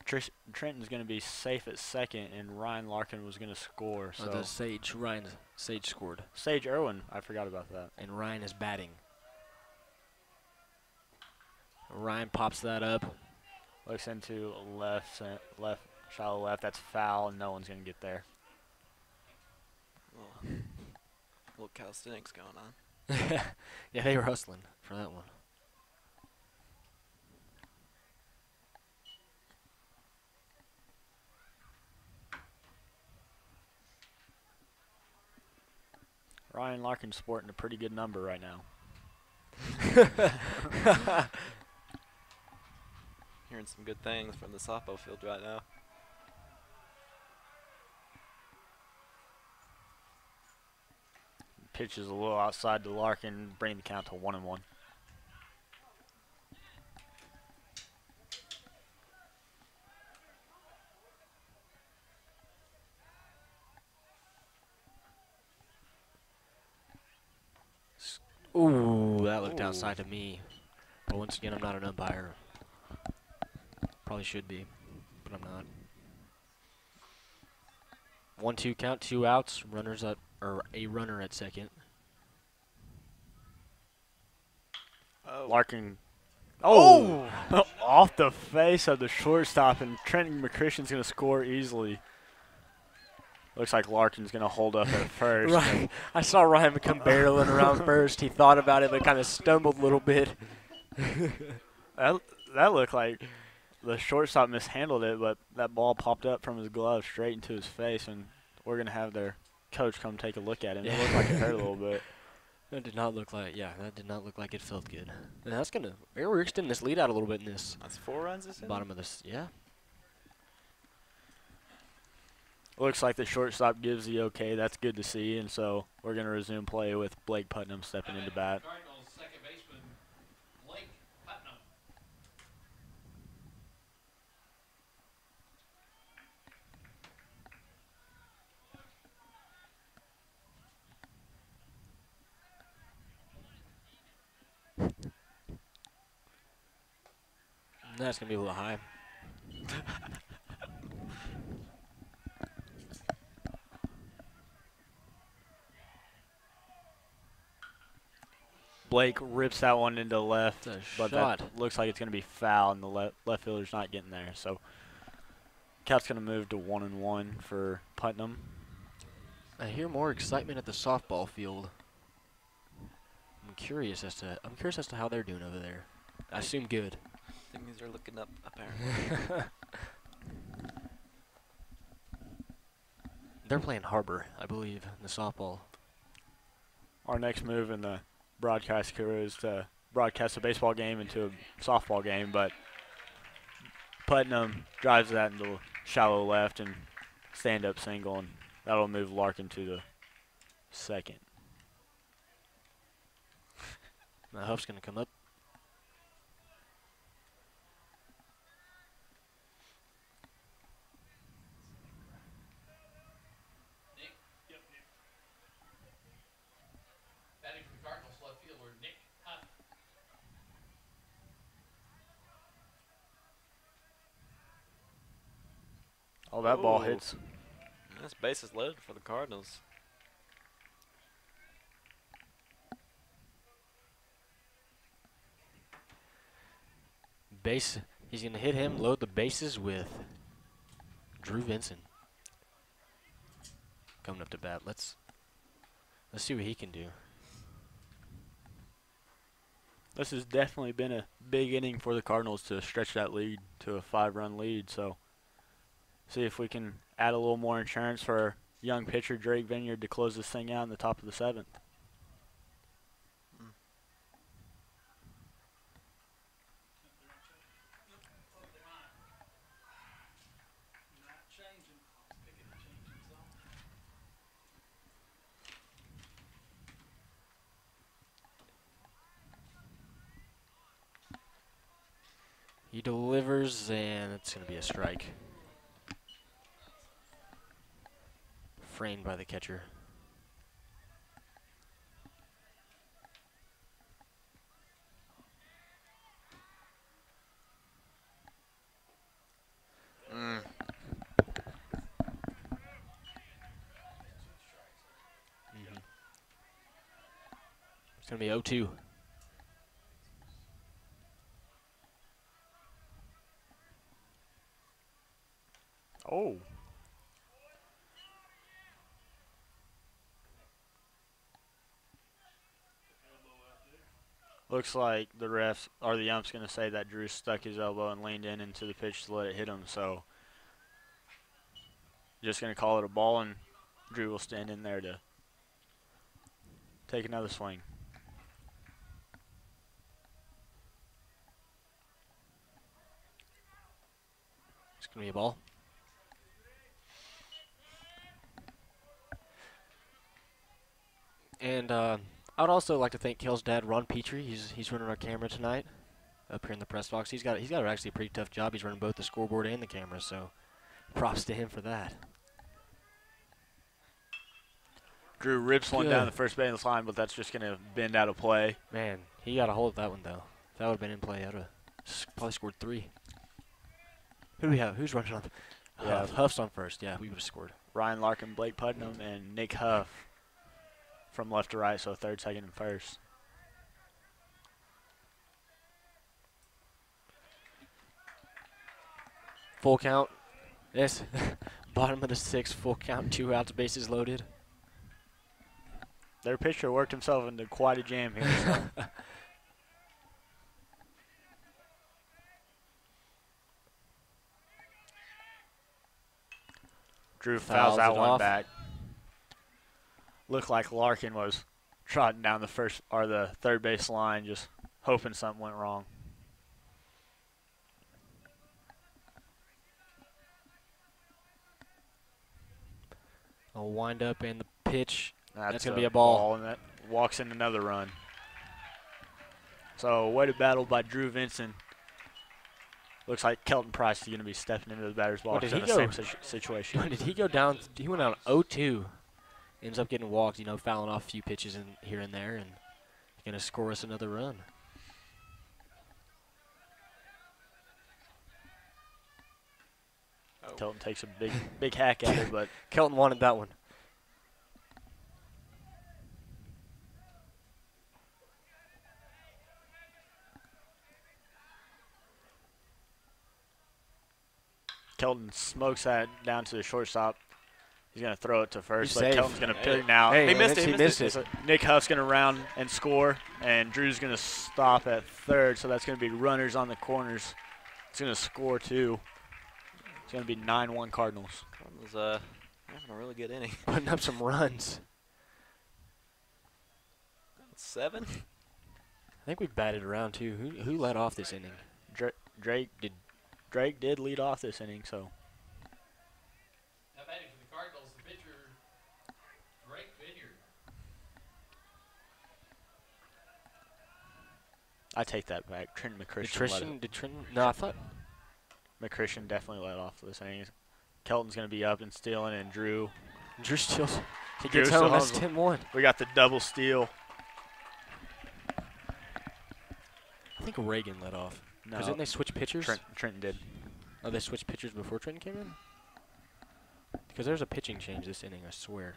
Trenton's going to be safe at second, and Ryan Larkin was going to score. So Ryan Sage scored. Sage Irwin, I forgot about that. And Ryan is batting. Ryan pops that up. Looks into left, shallow left. That's foul, and no one's going to get there. A little calisthenics going on. Yeah, they were hustling for that one. Ryan Larkin's sporting a pretty good number right now. Hearing some good things from the softball field right now. Pitch is a little outside to Larkin, bringing the count to 1-1. Ooh, that looked outside to me. But once again, I'm not an umpire. Probably should be, but I'm not. 1-2 count, 2 outs. Runners at, or a runner at second. Oh. Larkin. Oh! Off the face of the shortstop, and Trenton McChristian's going to score easily. Looks like Larkin's going to hold up at first. Right. I saw Ryan come barreling around first. He thought about it, but kind of stumbled a little bit. that looked like the shortstop mishandled it, but that ball popped up from his glove straight into his face, and we're going to have their coach come take a look at him. It looked like it hurt a little bit. That did not look like, that did not look like it felt good. And that's going to, we're extending this lead out a little bit in this. That's 4 runs this bottom of this, yeah. Looks like the shortstop gives the okay. That's good to see, and so we're going to resume play with Blake Putnam stepping into bat. Cardinals second baseman Blake Putnam. That's going to be a little high. Blake rips that one into left, but shot. that looks like it's going to be foul, and the left fielder's not getting there. So count's going to move to 1-1 for Putnam. I hear more excitement at the softball field. I'm curious as to how they're doing over there. I assume good. Things are looking up, apparently. They're playing Harbor, I believe, in the softball. Our next move in the broadcast crew is to broadcast a baseball game into a softball game, but Putnam drives that into shallow left and stand-up single, and that'll move Larkin to the second. My Huff's going to come up. Batting for the Cardinals left fielder Nick Huff. Oh, that ball Ooh. hits. This base is loaded for the Cardinals. Base, he's going to hit him, load the bases with Drew Vinson. Coming up to bat. Let's see what he can do. This has definitely been a big inning for the Cardinals to stretch that lead to a 5-run lead. So see if we can add a little more insurance for our young pitcher Drake Vineyard to close this thing out in the top of the 7th. He delivers, and it's going to be a strike. Framed by the catcher. going to be 0-2. Oh. Looks like the refs or the ump's going to say that Drew stuck his elbow and leaned in into the pitch to let it hit him. So just going to call it a ball, and Drew will stand in there to take another swing. It's going to be a ball. And I would also like to thank Kel's dad, Ron Petrie. He's running our camera tonight up here in the press box. He's got actually a pretty tough job. He's running both the scoreboard and the camera, so props to him for that. Drew rips one down the first base line, but that's just going to bend out of play. Man, he got a hold of that one, though. If that would have been in play, I'd have probably scored 3. Who do we have? Who's running on? Huff's on first. Yeah, we would have scored. Ryan Larkin, Blake Putnam, and Nick Huff from left to right, so third, second, and first. Full count. Yes. Bottom of the 6th, full count, 2 outs, bases loaded. Their pitcher worked himself into quite a jam here. So. Drew fouls that one back. Looked like Larkin was trotting down the first or the third base line, just hoping something went wrong. A wind up and the pitch. That's going to be a a ball. And that walks in another run. So, way to battle by Drew Vinson. Looks like Kelton Price is going to be stepping into the batter's box in the same situation. Did he go down? He went out 0-2. Ends up getting walked, fouling off a few pitches here and there, and going to score us another run. Oh. Kelton takes a big hack at it, but Kelton wanted that one. Kelton smokes that down to the shortstop. He's going to throw it to first, but safe. Kelton's going to put it now. Hey, he missed it. So Nick Huff's going to round and score, and Drew's going to stop at third, so that's going to be runners on the corners. He's going to score 2. It's going to be 9-1 Cardinals. Cardinals having a really good inning. Putting up some runs. 7? I think we've batted around, too. Who led off this inning? Drake did lead off this inning, so. Now batting for the Cardinals, the pitcher, Drake Vineyard. I take that back. Trent McChristian. No, I thought. McChristian definitely led off this inning. Kelton's going to be up and stealing, and Drew steals. He gets home. That's 10-1. We got the double steal. I think Reagan led off. No. Because didn't they switch pitchers? Trenton did. Oh, they switched pitchers before Trenton came in? Because there's a pitching change this inning, I swear.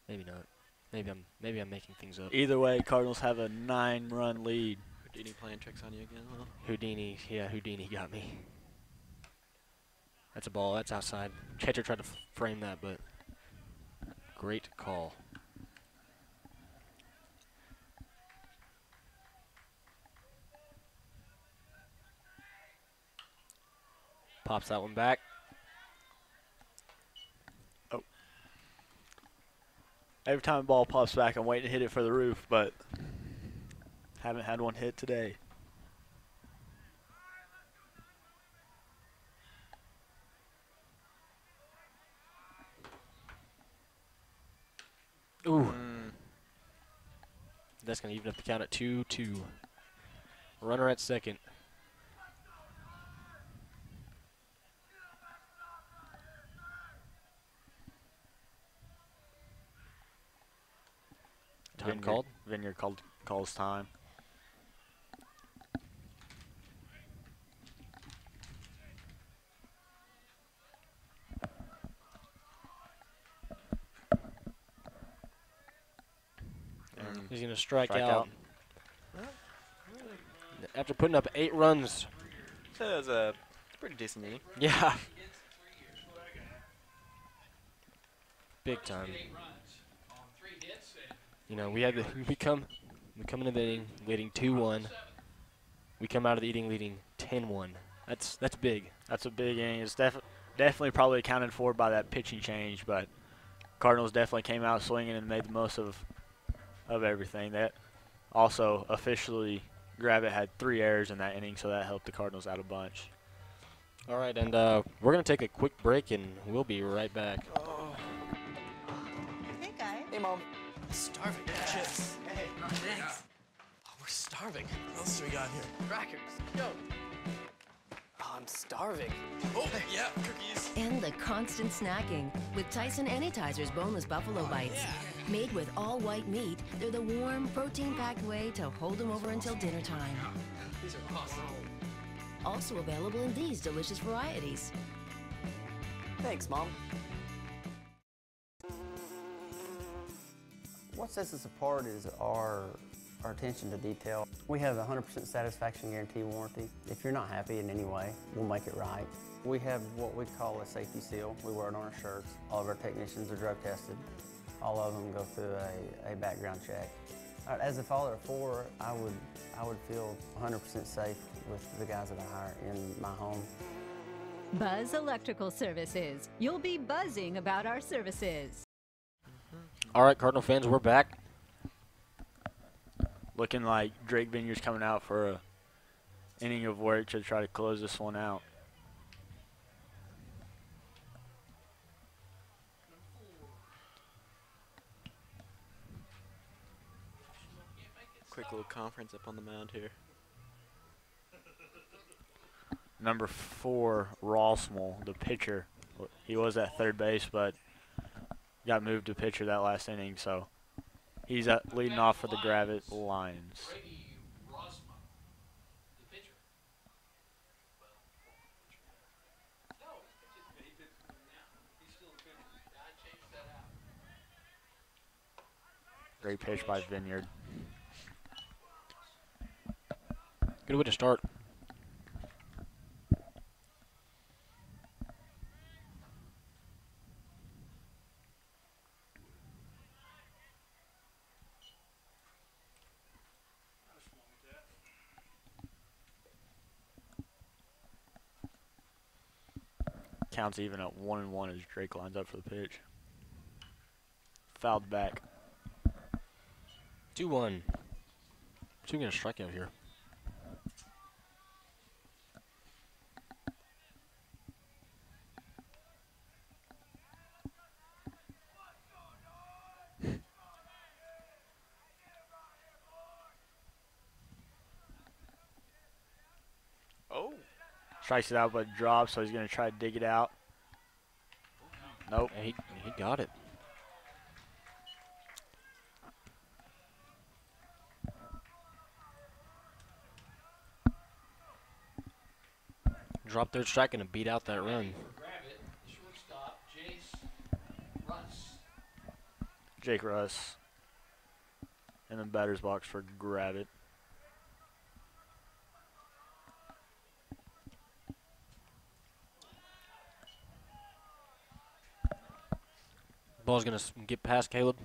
Maybe not. Maybe I'm making things up. Either way, Cardinals have a 9-run lead. Houdini playing tricks on you again, Will? Houdini got me. That's a ball. That's outside. Catcher tried to frame that, but great call. Pops that one back. Oh. Every time a ball pops back, I'm waiting to hit it for the roof, but haven't had one hit today. Ooh. That's going to even up the count at 2-2. Runner at second. Time called? Vineyard calls time. He's going to strike Strike out. After putting up 8 runs. So it was a pretty decent inning. Yeah. Big time. You know, we come into the inning leading 2-1. We come out of the inning leading 10-1. That's big. That's a big inning. It's definitely probably accounted for by that pitching change, but Cardinals definitely came out swinging and made the most of everything. That also officially Gravette had 3 errors in that inning, so that helped the Cardinals out a bunch. All right, and we're going to take a quick break, and we'll be right back. Hey, guy. Hey, Mom. Starving. Chips. Hey, thanks. Oh, we're starving. What else do we got here? Crackers. Yo. Oh, I'm starving. Oh, yeah, cookies. And the constant snacking with Tyson Anytizer's boneless buffalo bites. Made with all white meat, they're the warm, protein-packed way to hold them over until dinner time. These are awesome. Also available in these delicious varieties. Thanks, Mom. What sets us apart is our attention to detail. We have a 100% satisfaction guarantee warranty. If you're not happy in any way, we'll make it right. We have what we call a safety seal. We wear it on our shirts. All of our technicians are drug tested. All of them go through a background check. As a father of 4, I would feel 100% safe with the guys that I hire in my home. Buzz Electrical Services. You'll be buzzing about our services. All right, Cardinal fans, we're back. Looking like Drake Vineyard's coming out for a inning of work to try to close this one out. Quick little conference up on the mound here. Number 4, Rossmall, the pitcher. He was at third base, but got moved to pitcher that last inning, so he's leading off for the Gravette Lions. Great pitch by Vineyard. Good way to start. Counts even at 1-1 as Drake lines up for the pitch. Fouled back. 2-1. Two going to strike out here. Oh. Strikes it out but drops, so he's going to try to dig it out. Nope. He got it. Drop third strike and beat out that run. Gravette, shortstop, Russ. Jake Russ in the batter's box for Gravette. Ball's going to get past Caleb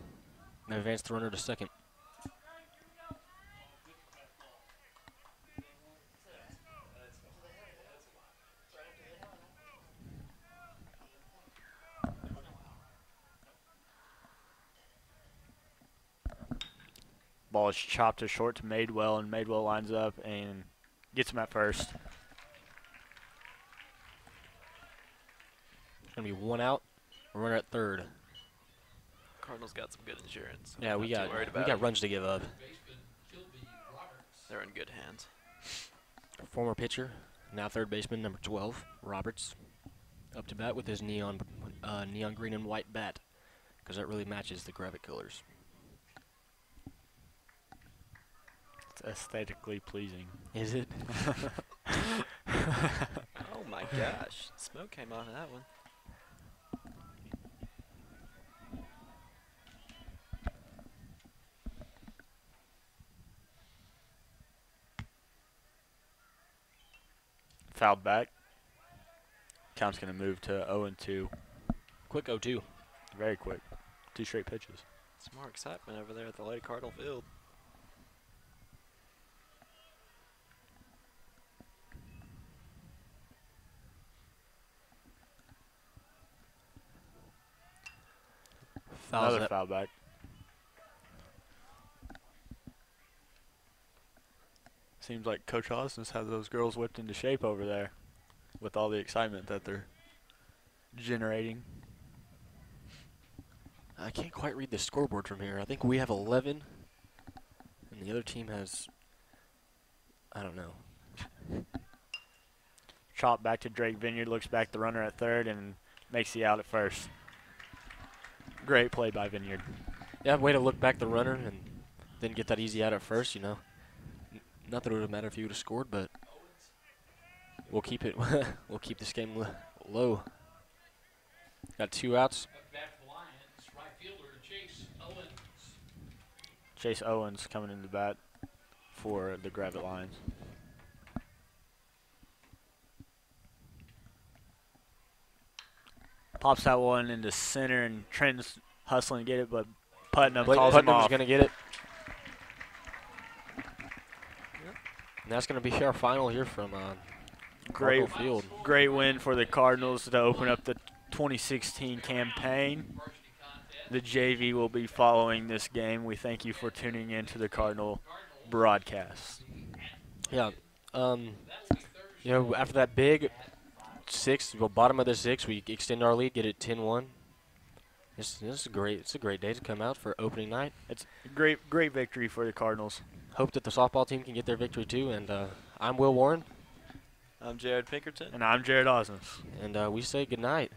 and advance the runner to second. Ball is chopped to short to Madewell, and Madewell lines up and gets him at first. It's going to be 1 out. Runner at third. Cardinals got some good insurance. So Yeah, we got runs to give up. They're in good hands. Former pitcher, now third baseman, number 12, Roberts, up to bat with his neon green and white bat, because that really matches the Gravette colors. It's aesthetically pleasing. Is it? Oh my gosh, smoke came out of that one. Fouled back. Count's going to move to 0-2. Quick 0-2. Very quick. 2 straight pitches. Some more excitement over there at the Lady Cardinal Field. Another foul back. Seems like Coach Austin's has those girls whipped into shape over there with all the excitement that they're generating. I can't quite read the scoreboard from here. I think we have 11, and the other team has, I don't know. Chop back to Drake Vineyard, looks back the runner at third, and makes the out at first. Great play by Vineyard. Yeah, way to look back the runner and then get that easy out at first, you know. Not that it would have mattered if you would have scored, but we'll keep it. We'll keep this game low. Got 2 outs. Right fielder Chase Owens. Chase Owens coming in the bat for the Gravette Lions. Pops that one into center, and Trenton's hustling to get it, but Putnam calls him off. Putnam's going to get it. And that's going to be our final here from Cardinal Field. Great win for the Cardinals to open up the 2016 campaign. The JV will be following this game. We thank you for tuning in to the Cardinal broadcast. Yeah. You know, after that big 6, well, bottom of the 6, we extend our lead, get it 10-1. This is great. It's a great day to come out for opening night. It's a great victory for the Cardinals. Hope that the softball team can get their victory too. And I'm Will Warren. I'm Jared Pinkerton. And I'm Jared Osmus. And we say good night.